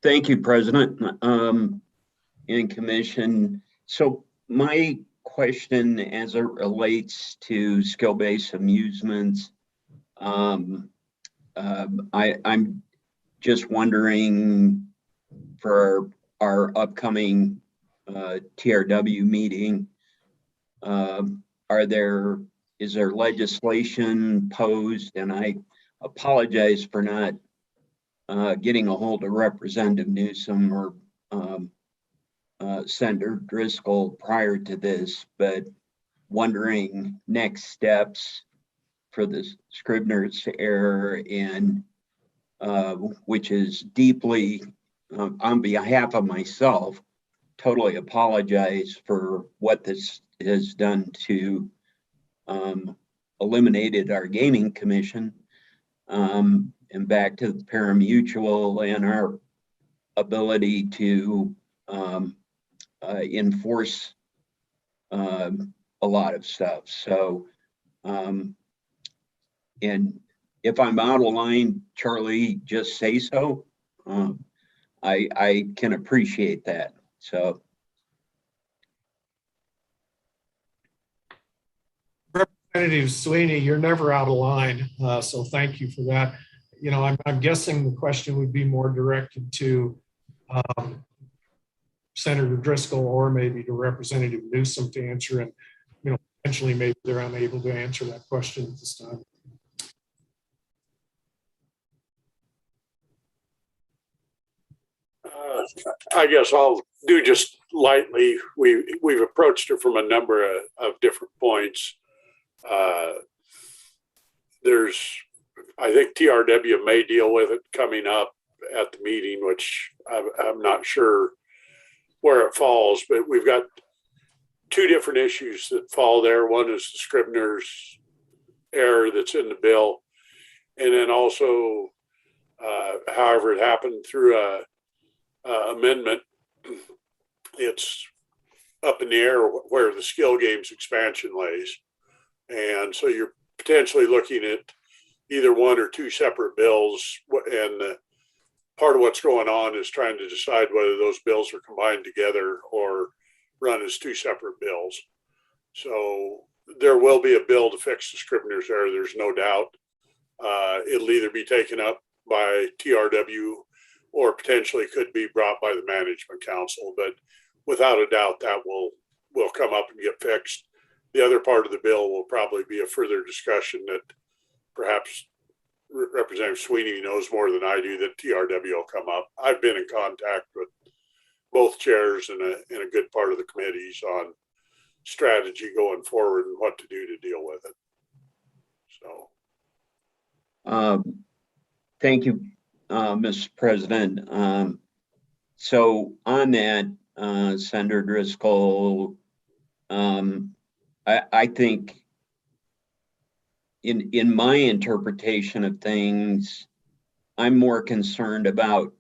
Thank you, President, and Commission. So my question as it relates to skill-based amusements, I'm just wondering for our upcoming TRW meeting, is there legislation posed? And I apologize for not getting a hold of Representative Newsom or Senator Driscoll prior to this, but wondering next steps for the Scribner's error, and which is deeply, on behalf of myself, totally apologize for what this has done to eliminated our gaming commission, and back to the Pari-Mutuel and our ability to enforce a lot of stuff. So, and if I'm out of line, Charlie, just say so. I can appreciate that. So. Representative Sweeney, you're never out of line, so thank you for that. You know, I'm guessing the question would be more directed to Senator Driscoll or maybe to Representative Newsom to answer, and you know, potentially maybe they're unable to answer that question at this time. I guess I'll do just lightly. We've approached it from a number of different points. I think TRW may deal with it coming up at the meeting, which I'm not sure where it falls, but we've got two different issues that fall there. One is the Scribner's error that's in the bill. And then also, however it happened through a amendment, it's up in the air where the skill games expansion lays. And so you're potentially looking at either one or two separate bills. And part of what's going on is trying to decide whether those bills are combined together or run as two separate bills. So there will be a bill to fix the Scribner's error, there's no doubt. It'll either be taken up by TRW or potentially could be brought by the Management Council, but without a doubt that will come up and get fixed. The other part of the bill will probably be a further discussion that perhaps Representative Sweeney knows more than I do, that TRW will come up. I've been in contact with both chairs and a good part of the committees on strategy going forward and what to do to deal with it. So. Thank you, Mr. President. So on that, Senator Driscoll, I think in my interpretation of things, I'm more concerned about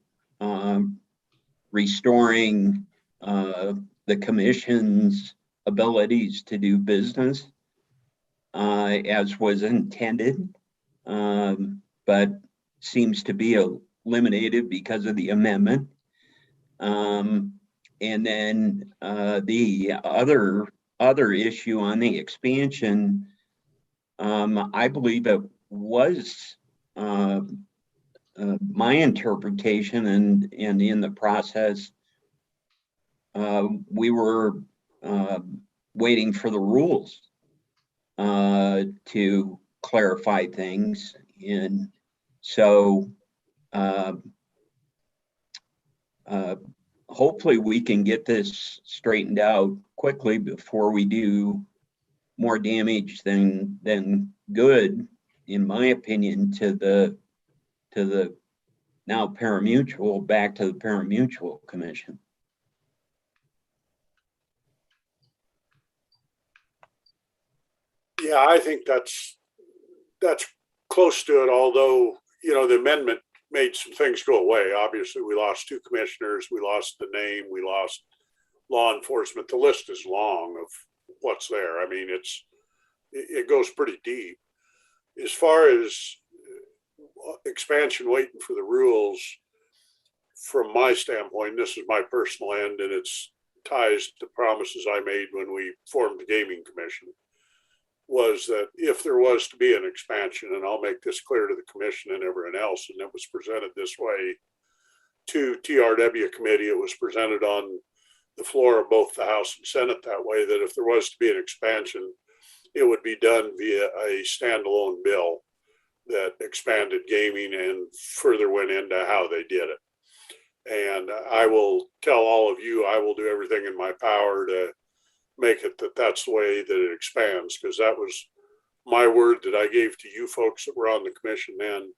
restoring the commission's abilities to do business as was intended, but seems to be eliminated because of the amendment. And then the other issue on the expansion, I believe it was my interpretation, and in the process, we were waiting for the rules to clarify things. And so hopefully we can get this straightened out quickly before we do more damage than good, in my opinion, to the now Pari-Mutuel, back to the Pari-Mutuel Commission. Yeah, I think that's close to it, although, you know, the amendment made some things go away. Obviously, we lost 2 commissioners, we lost the name, we lost law enforcement. The list is long of what's there. I mean, it goes pretty deep. As far as expansion waiting for the rules, from my standpoint, this is my personal end, and it's ties to promises I made when we formed the Gaming Commission, was that if there was to be an expansion, and I'll make this clear to the commission and everyone else, and it was presented this way to TRW committee, it was presented on the floor of both the House and Senate that way, that if there was to be an expansion, it would be done via a standalone bill that expanded gaming and further went into how they did it. And I will tell all of you, I will do everything in my power to make it that's the way that it expands, because that was my word that I gave to you folks that were on the commission then,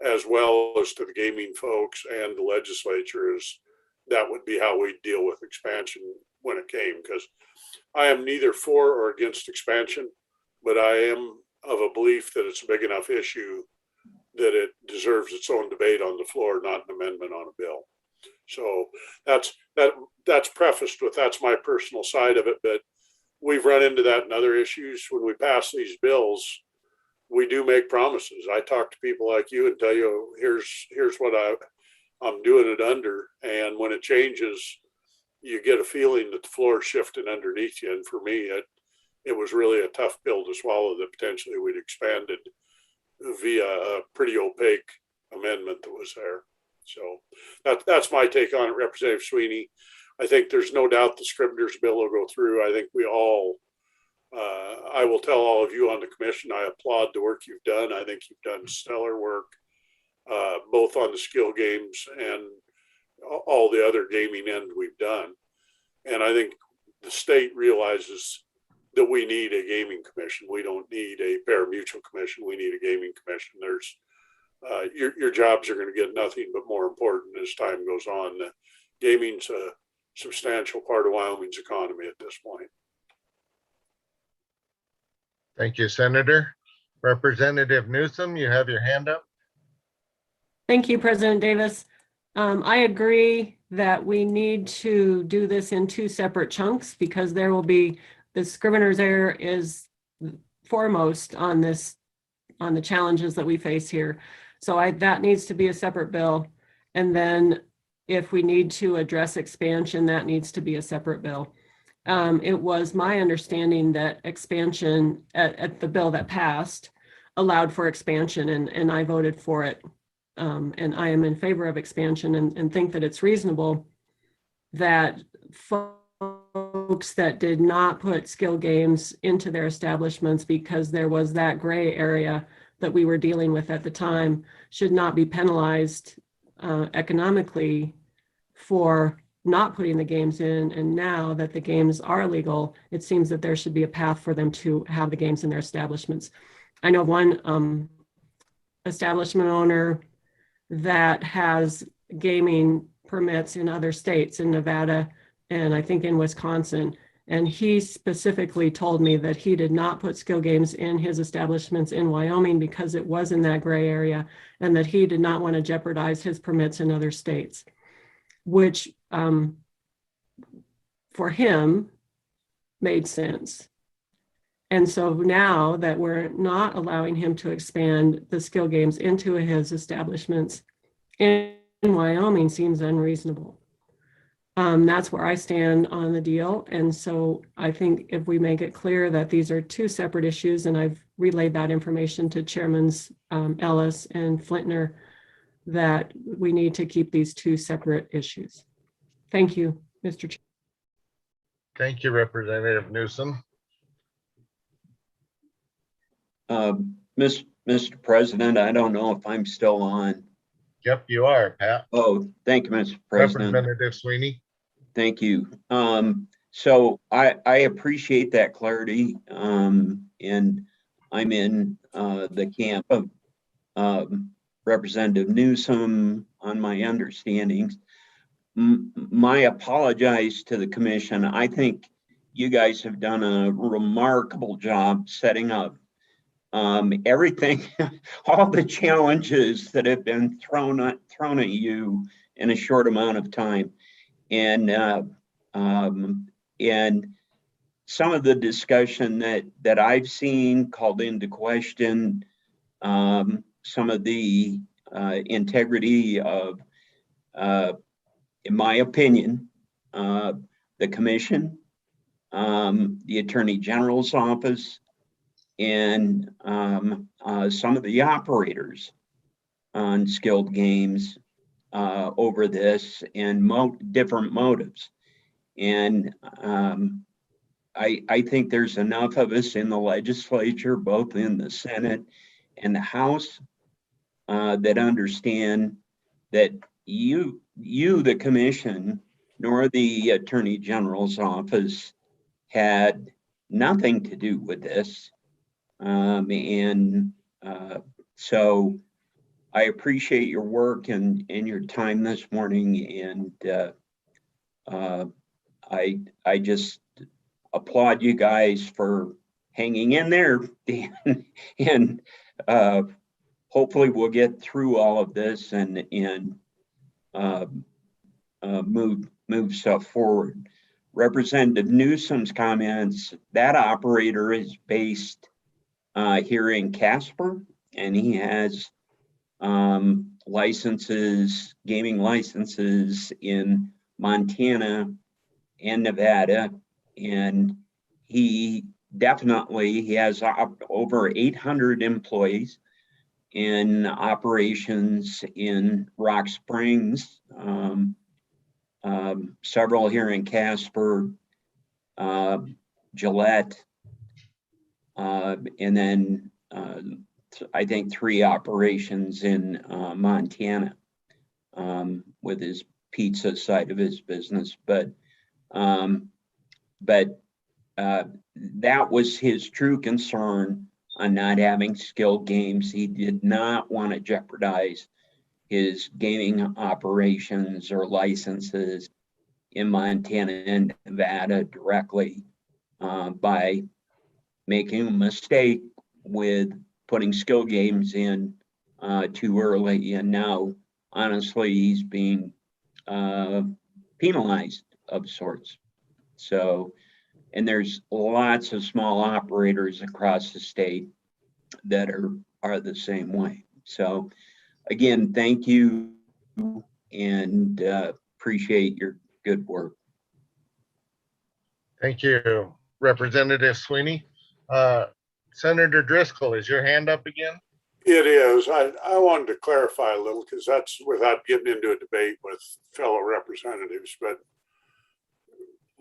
as well as to the gaming folks and the legislature, is that would be how we deal with expansion when it came. Because I am neither for or against expansion, but I am of a belief that it's a big enough issue that it deserves its own debate on the floor, not an amendment on a bill. So that's prefaced with, that's my personal side of it, but we've run into that in other issues. When we pass these bills, we do make promises. I talk to people like you and tell you, here's what I'm doing it under. And when it changes, you get a feeling that the floor is shifting underneath you. And for me, it was really a tough pill to swallow that potentially we'd expanded via a pretty opaque amendment that was there. So that's my take on it, Representative Sweeney. I think there's no doubt the Scribner's bill will go through. I think we all, I will tell all of you on the commission, I applaud the work you've done. I think you've done stellar work, both on the skill games and all the other gaming end we've done. And I think the state realizes that we need a gaming commission. We don't need a Pari-Mutuel commission. We need a gaming commission. There's your jobs are going to get nothing but more important as time goes on. Gaming's a substantial part of Wyoming's economy at this point. Thank you, Senator. Representative Newsom, you have your hand up. Thank you, President Davis. I agree that we need to do this in 2 separate chunks, because there will be, the Scrivener's error is foremost on this, on the challenges that we face here. So that needs to be a separate bill. And then if we need to address expansion, that needs to be a separate bill. It was my understanding that expansion at the bill that passed allowed for expansion, and I voted for it. And I am in favor of expansion, and think that it's reasonable that folks that did not put skill games into their establishments because there was that gray area that we were dealing with at the time should not be penalized economically for not putting the games in. And now that the games are legal, it seems that there should be a path for them to have the games in their establishments. I know one establishment owner that has gaming permits in other states, in Nevada, and I think in Wisconsin. And he specifically told me that he did not put skill games in his establishments in Wyoming because it was in that gray area, and that he did not want to jeopardize his permits in other states, which for him made sense. And so now that we're not allowing him to expand the skill games into his establishments in Wyoming seems unreasonable. That's where I stand on the deal. And so I think if we make it clear that these are two separate issues, and I've relayed that information to Chairmans Ellis and Flintner, that we need to keep these two separate issues. Thank you, Mr. Chair. Thank you, Representative Newsom. Mr. President, I don't know if I'm still on. Yep, you are, Pat. Oh, thank you, Mr. President. Representative Sweeney. Thank you. So I appreciate that clarity. And I'm in the camp of Representative Newsom on my understandings. My apologize to the commission. I think you guys have done a remarkable job setting up everything, all the challenges that have been thrown at you in a short amount of time. And some of the discussion that I've seen called into question some of the integrity of, in my opinion, the commission, the Attorney General's office, and some of the operators on skilled games over this, and different motives. And I think there's enough of us in the legislature, both in the Senate and the House, that understand that you, the commission, nor the Attorney General's office had nothing to do with this. So I appreciate your work and your time this morning, and I just applaud you guys for hanging in there, and hopefully we'll get through all of this and move stuff forward. Representative Newsom's comments, that operator is based here in Casper, and he has licenses, gaming licenses in Montana and Nevada, and he has over 800 employees in operations in Rock Springs, several here in Casper, Gillette, and then I think 3 operations in Montana with his pizza side of his business. But that was his true concern on not having skilled games. He did not want to jeopardize his gaming operations or licenses in Montana and Nevada directly by making a mistake with putting skill games in too early. And now, honestly, he's being penalized of sorts. So, and there's lots of small operators across the state that are the same way. So again, thank you, and appreciate your good work. Thank you, Representative Sweeney. Senator Driscoll, is your hand up again? It is. I wanted to clarify a little, because that's without getting into a debate with fellow representatives, but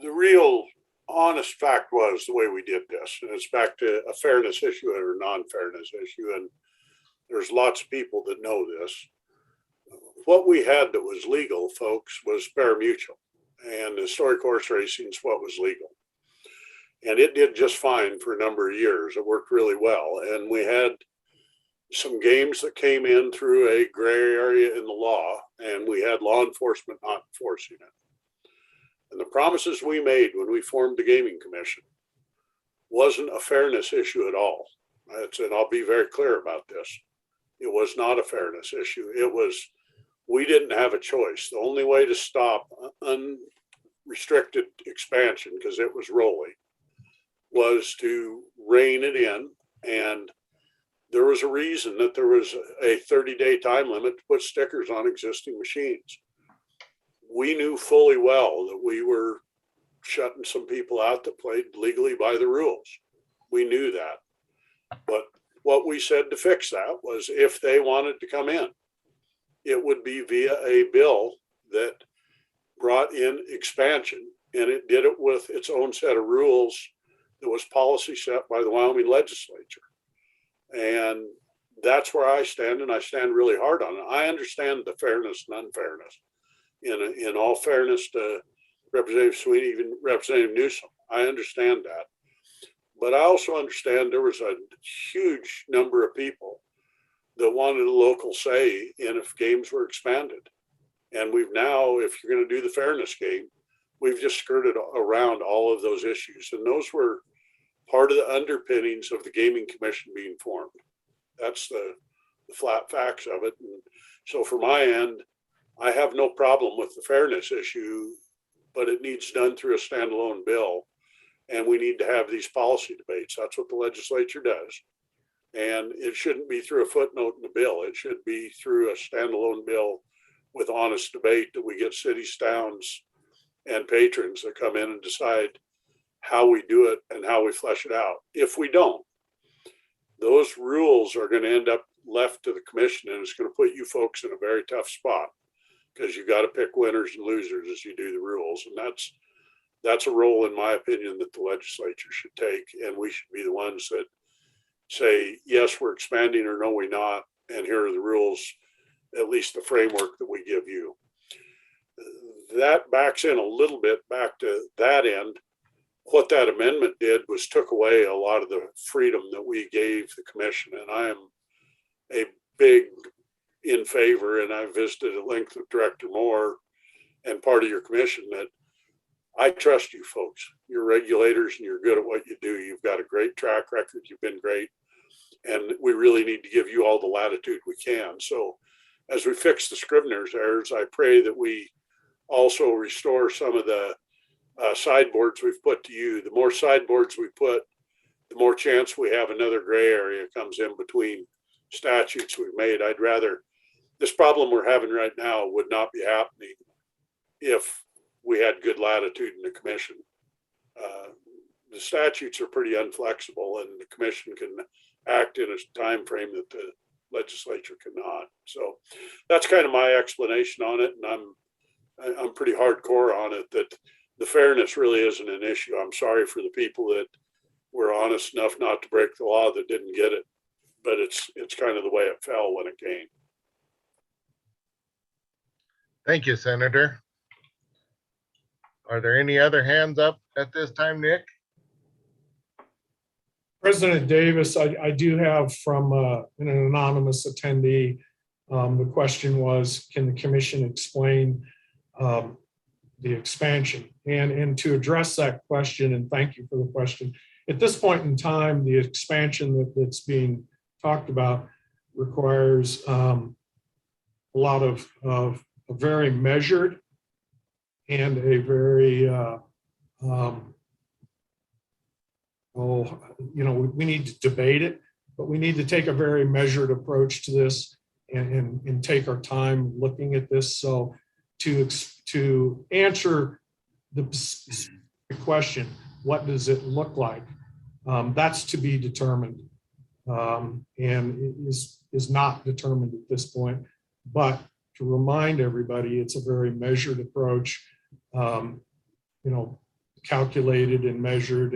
the real honest fact was the way we did this, and it's back to a fairness issue or non-fairness issue, and there's lots of people that know this. What we had that was legal, folks, was Pari-Mutuel, and historic horse racing is what was legal. And it did just fine for a number of years. It worked really well. And we had some games that came in through a gray area in the law, and we had law enforcement not enforcing it. And the promises we made when we formed the Gaming Commission wasn't a fairness issue at all. And I'll be very clear about this. It was not a fairness issue. It was, we didn't have a choice. The only way to stop unrestricted expansion, because it was rolling, was to rein it in. And there was a reason that there was a 30-day time limit to put stickers on existing machines. We knew fully well that we were shutting some people out that played legally by the rules. We knew that. But what we said to fix that was if they wanted to come in, it would be via a bill that brought in expansion, and it did it with its own set of rules that was policy set by the Wyoming legislature. And that's where I stand, and I stand really hard on it. I understand the fairness and unfairness. In all fairness to Representative Sweeney, even Representative Newsom, I understand that. But I also understand there was a huge number of people that wanted a local say in if games were expanded. And we've now, if you're going to do the fairness game, we've just skirted around all of those issues. And those were part of the underpinnings of the Gaming Commission being formed. That's the flat facts of it. And so from my end, I have no problem with the fairness issue, but it needs done through a standalone bill. And we need to have these policy debates. That's what the legislature does. And it shouldn't be through a footnote in the bill. It should be through a standalone bill with honest debate that we get cities, towns, and patrons that come in and decide how we do it and how we flesh it out. If we don't, those rules are going to end up left to the commission, and it's going to put you folks in a very tough spot because you got to pick winners and losers as you do the rules. And that's a role, in my opinion, that the legislature should take. And we should be the ones that say, yes, we're expanding, or no, we're not. And here are the rules, at least the framework that we give you. That backs in a little bit back to that end. What that amendment did was took away a lot of the freedom that we gave the commission. And I am a big in favor, and I visited at length with Director Moore and part of your commission, that I trust you folks. You're regulators and you're good at what you do. You've got a great track record. You've been great. And we really need to give you all the latitude we can. So as we fix the Scrivener's errors, I pray that we also restore some of the sideboards we've put to you. The more sideboards we put, the more chance we have another gray area comes in between statutes we've made. I'd rather, this problem we're having right now would not be happening if we had good latitude in the commission. The statutes are pretty inflexible, and the commission can act in a time frame that the legislature cannot. So that's kind of my explanation on it, and I'm pretty hardcore on it that the fairness really isn't an issue. I'm sorry for the people that were honest enough not to break the law that didn't get it, but it's kind of the way it fell when it came. Thank you, Senator. Are there any other hands up at this time, Nick? President Davis, I do have from an anonymous attendee. The question was, can the commission explain the expansion? And to address that question, and thank you for the question, at this point in time, the expansion that's being talked about requires a lot of a very measured and a very, we need to debate it, but we need to take a very measured approach to this and take our time looking at this. So to answer the question, what does it look like? That's to be determined, and it is not determined at this point. But to remind everybody, it's a very measured approach, calculated and measured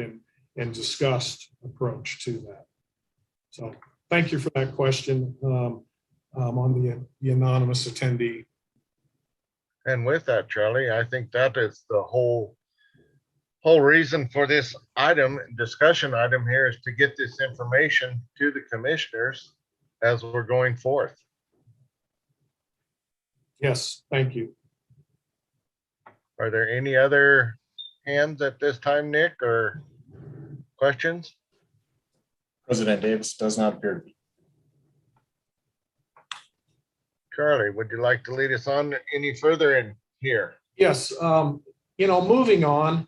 and discussed approach to that. So thank you for that question on the anonymous attendee. And with that, Charlie, I think that is the whole reason for this discussion item here, is to get this information to the commissioners as we're going forth. Yes, thank you. Are there any other hands at this time, Nick, or questions? President Davis does not appear to be. Charlie, would you like to lead us on any further in here? Yes, moving on,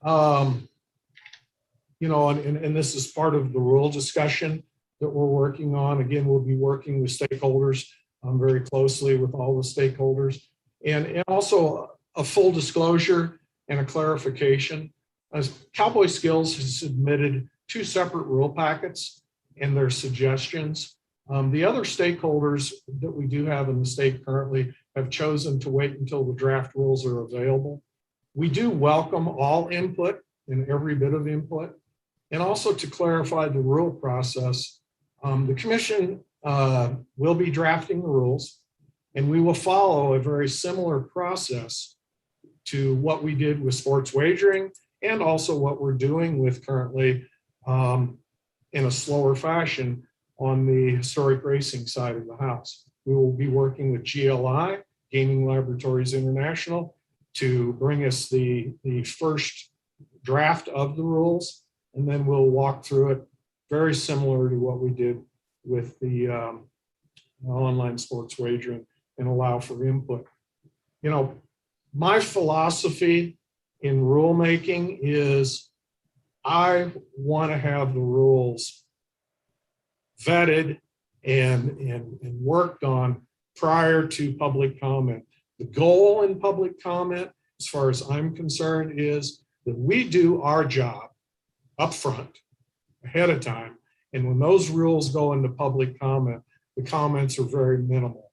and this is part of the rule discussion that we're working on. Again, we'll be working with stakeholders very closely with all the stakeholders, and also a full disclosure and a clarification. As Cowboy Skills has submitted 2 separate rule packets and their suggestions. The other stakeholders that we do have in the state currently have chosen to wait until the draft rules are available. We do welcome all input and every bit of input. And also to clarify the rule process, the commission will be drafting the rules, and we will follow a very similar process to what we did with sports wagering and also what we're doing with currently in a slower fashion on the historic racing side of the house. We will be working with GLI, Gaming Laboratories International, to bring us the first draft of the rules, and then we'll walk through it very similar to what we did with the online sports wagering and allow for input. My philosophy in rulemaking is I want to have the rules vetted and worked on prior to public comment. The goal in public comment, as far as I'm concerned, is that we do our job up front, ahead of time. And when those rules go into public comment, the comments are very minimal.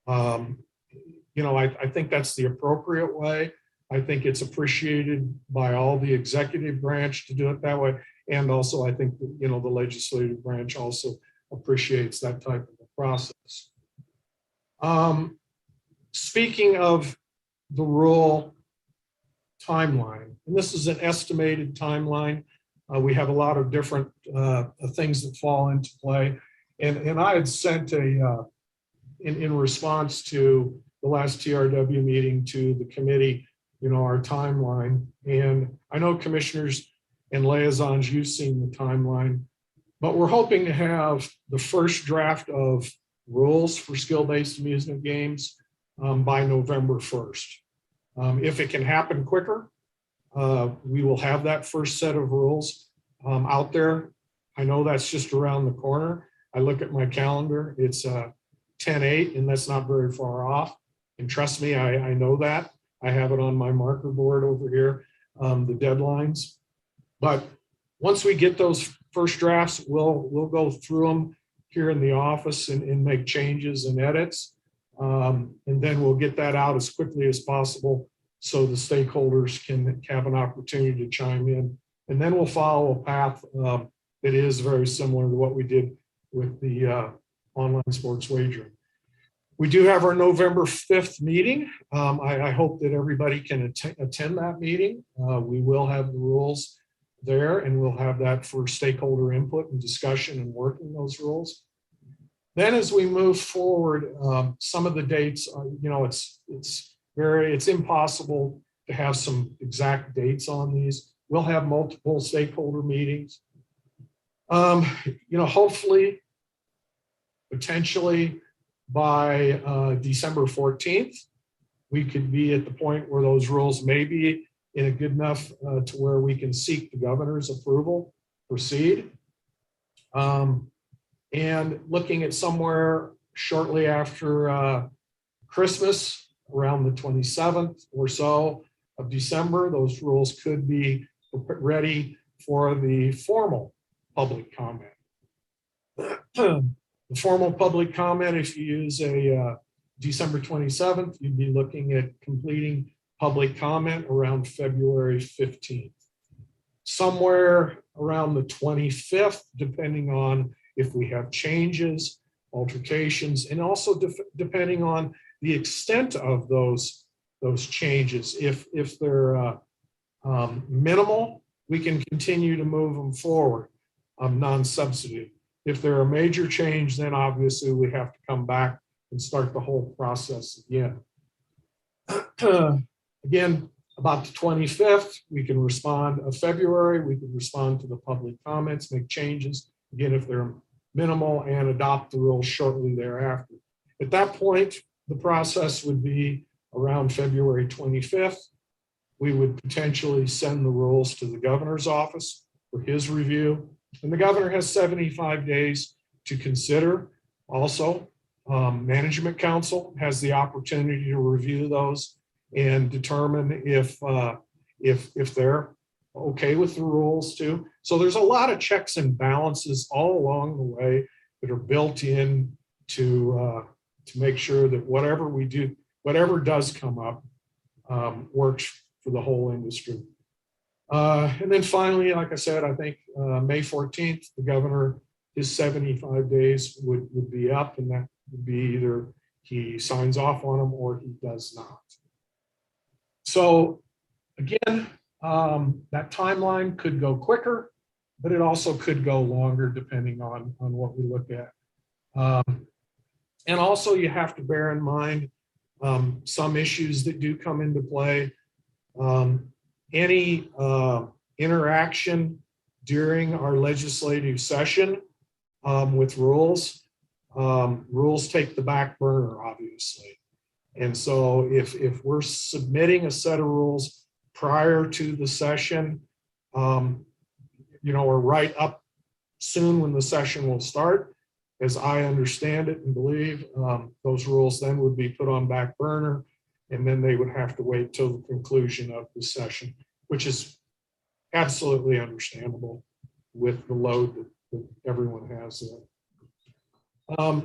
I think that's the appropriate way. I think it's appreciated by all the executive branch to do it that way. And also, I think that, the legislative branch also appreciates that type of a process. Speaking of the rule timeline, and this is an estimated timeline. We have a lot of different things that fall into play. And I had sent in response to the last TRW meeting to the committee, our timeline. And I know commissioners and liaisons, you've seen the timeline, but we're hoping to have the first draft of rules for skill-based amusement games by November 1st. If it can happen quicker, we will have that first set of rules out there. I know that's just around the corner. I look at my calendar, it's 10/8, and that's not very far off. And trust me, I know that. I have it on my marker board over here, the deadlines. But once we get those first drafts, we'll go through them here in the office and make changes and edits. And then we'll get that out as quickly as possible so the stakeholders can have an opportunity to chime in. And then we'll follow a path that is very similar to what we did with the online sports wagering. We do have our November 5th meeting. I hope that everybody can attend that meeting. We will have the rules there, and we'll have that for stakeholder input and discussion and working those rules. Then as we move forward, some of the dates, it's impossible to have some exact dates on these. We'll have multiple stakeholder meetings. Hopefully, potentially by December 14th, we could be at the point where those rules may be in a good enough to where we can seek the governor's approval, proceed. And looking at somewhere shortly after Christmas, around the 27th or so of December, those rules could be ready for the formal public comment. The formal public comment, if you use a December 27th, you'd be looking at completing public comment around February 15th. Somewhere around the 25th, depending on if we have changes, altercations, and also depending on the extent of those changes. If they're minimal, we can continue to move them forward, non-substantive. If they're a major change, then obviously we have to come back and start the whole process again. Again, about the 25th, we can respond of February, we can respond to the public comments, make changes, again, if they're minimal, and adopt the rules shortly thereafter. At that point, the process would be around February 25th. We would potentially send the rules to the governor's office for his review. And the governor has 75 days to consider. Also, Management Council has the opportunity to review those and determine if they're okay with the rules too. So there's a lot of checks and balances all along the way that are built in to make sure that whatever we do, whatever does come up, works for the whole industry. And then finally, like I said, I think May 14th, the governor, his 75 days would be up, and that would be either he signs off on them or he does not. So again, that timeline could go quicker, but it also could go longer depending on what we look at. And also you have to bear in mind some issues that do come into play. Any interaction during our legislative session with rules, rules take the back burner, obviously. And so if we're submitting a set of rules prior to the session, or right up soon when the session will start, as I understand it and believe, those rules then would be put on back burner, and then they would have to wait till the conclusion of the session, which is absolutely understandable with the load that everyone has there.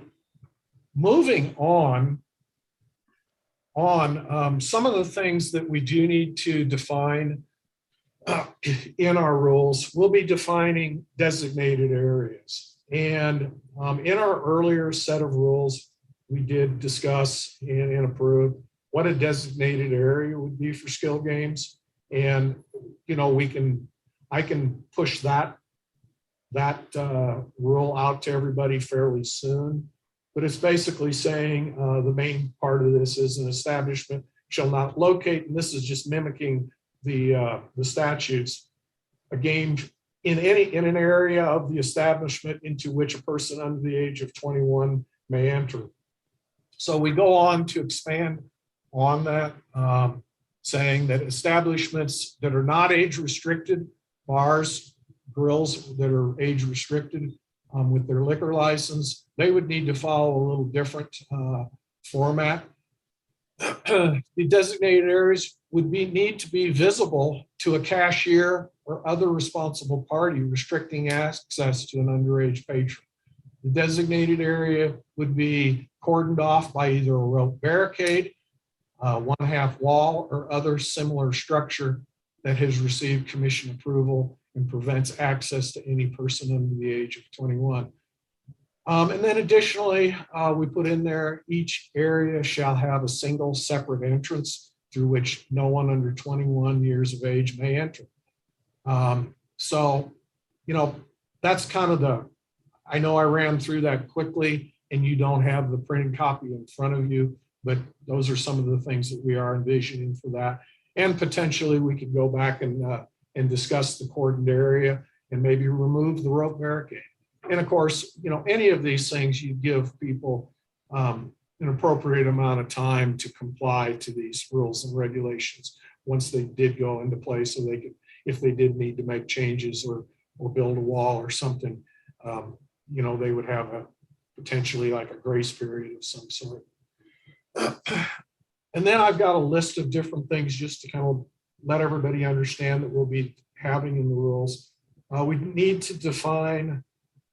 Moving on, some of the things that we do need to define in our rules, we'll be defining designated areas. And in our earlier set of rules, we did discuss and approve what a designated area would be for skill games. And, I can push that rule out to everybody fairly soon. But it's basically saying the main part of this is an establishment shall not locate, and this is just mimicking the statutes, a game in an area of the establishment into which a person under the age of 21 may enter. So we go on to expand on that, saying that establishments that are not age restricted, bars, grills that are age restricted with their liquor license, they would need to follow a little different format. The designated areas would need to be visible to a cashier or other responsible party restricting access to an underage patron. The designated area would be cordoned off by either a rope barricade, one-half wall, or other similar structure that has received commission approval and prevents access to any person under the age of 21. And then additionally, we put in there, each area shall have a single separate entrance through which no one under 21 years of age may enter. So, that's kind of I know I ran through that quickly and you don't have the printed copy in front of you, but those are some of the things that we are envisioning for that. And potentially we could go back and discuss the cordoned area and maybe remove the rope barricade. And of course, any of these things, you give people an appropriate amount of time to comply to these rules and regulations once they did go into place, so they could, if they did need to make changes or build a wall or something, they would have potentially like a grace period of some sort. And then I've got a list of different things just to kind of let everybody understand that we'll be having in the rules. We need to define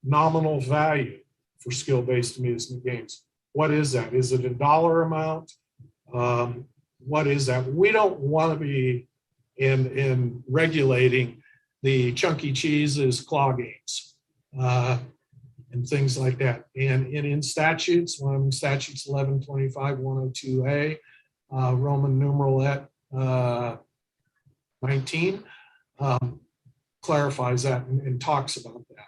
nominal value for skill-based amusement games. What is that? Is it a dollar amount? What is that? We don't want to be in regulating the Chunky Cheese's claw games and things like that. And in statutes, statutes 1125 102A, Roman numeral 19 clarifies that and talks about that.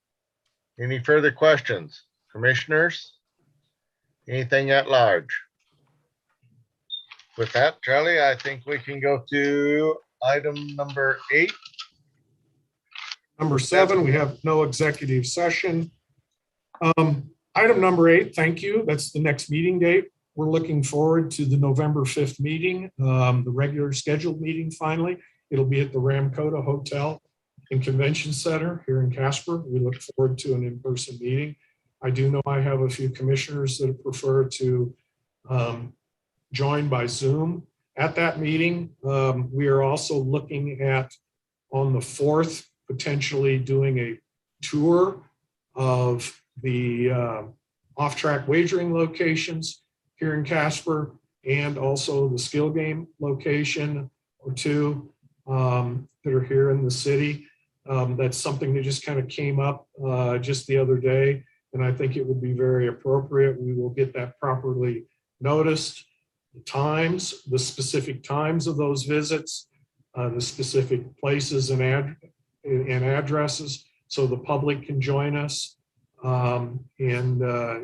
Any further questions? Commissioners? Anything at large? With that, Charlie, I think we can go to item number 8. Number 7, we have no executive session. Item number 8, thank you. That's the next meeting date. We're looking forward to the November 5th meeting, the regular scheduled meeting finally. It'll be at the Ramkota Hotel and Convention Center here in Casper. We look forward to an in-person meeting. I do know I have a few commissioners that prefer to join by Zoom at that meeting. We are also looking at, on the 4th, potentially doing a tour of the off-track wagering locations here in Casper, and also the skill game location or 2 that are here in the city. That's something that just kind of came up just the other day, and I think it would be very appropriate. We will get that properly noticed. The times, the specific times of those visits, the specific places and addresses, so the public can join us and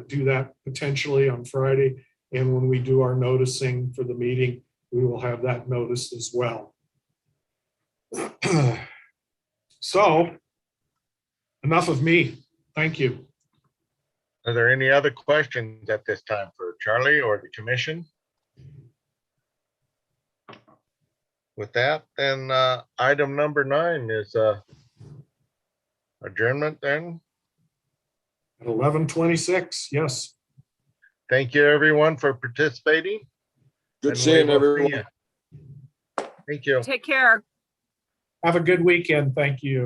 do that potentially on Friday. And when we do our noticing for the meeting, we will have that noticed as well. So enough of me. Thank you. Are there any other questions at this time for Charlie or the commission? With that, then item number 9 is adjournment then. At 11:26, yes. Thank you, everyone, for participating. Good And seeing we will see everyone. you. Thank you. Take care. Have a good weekend. Thank you.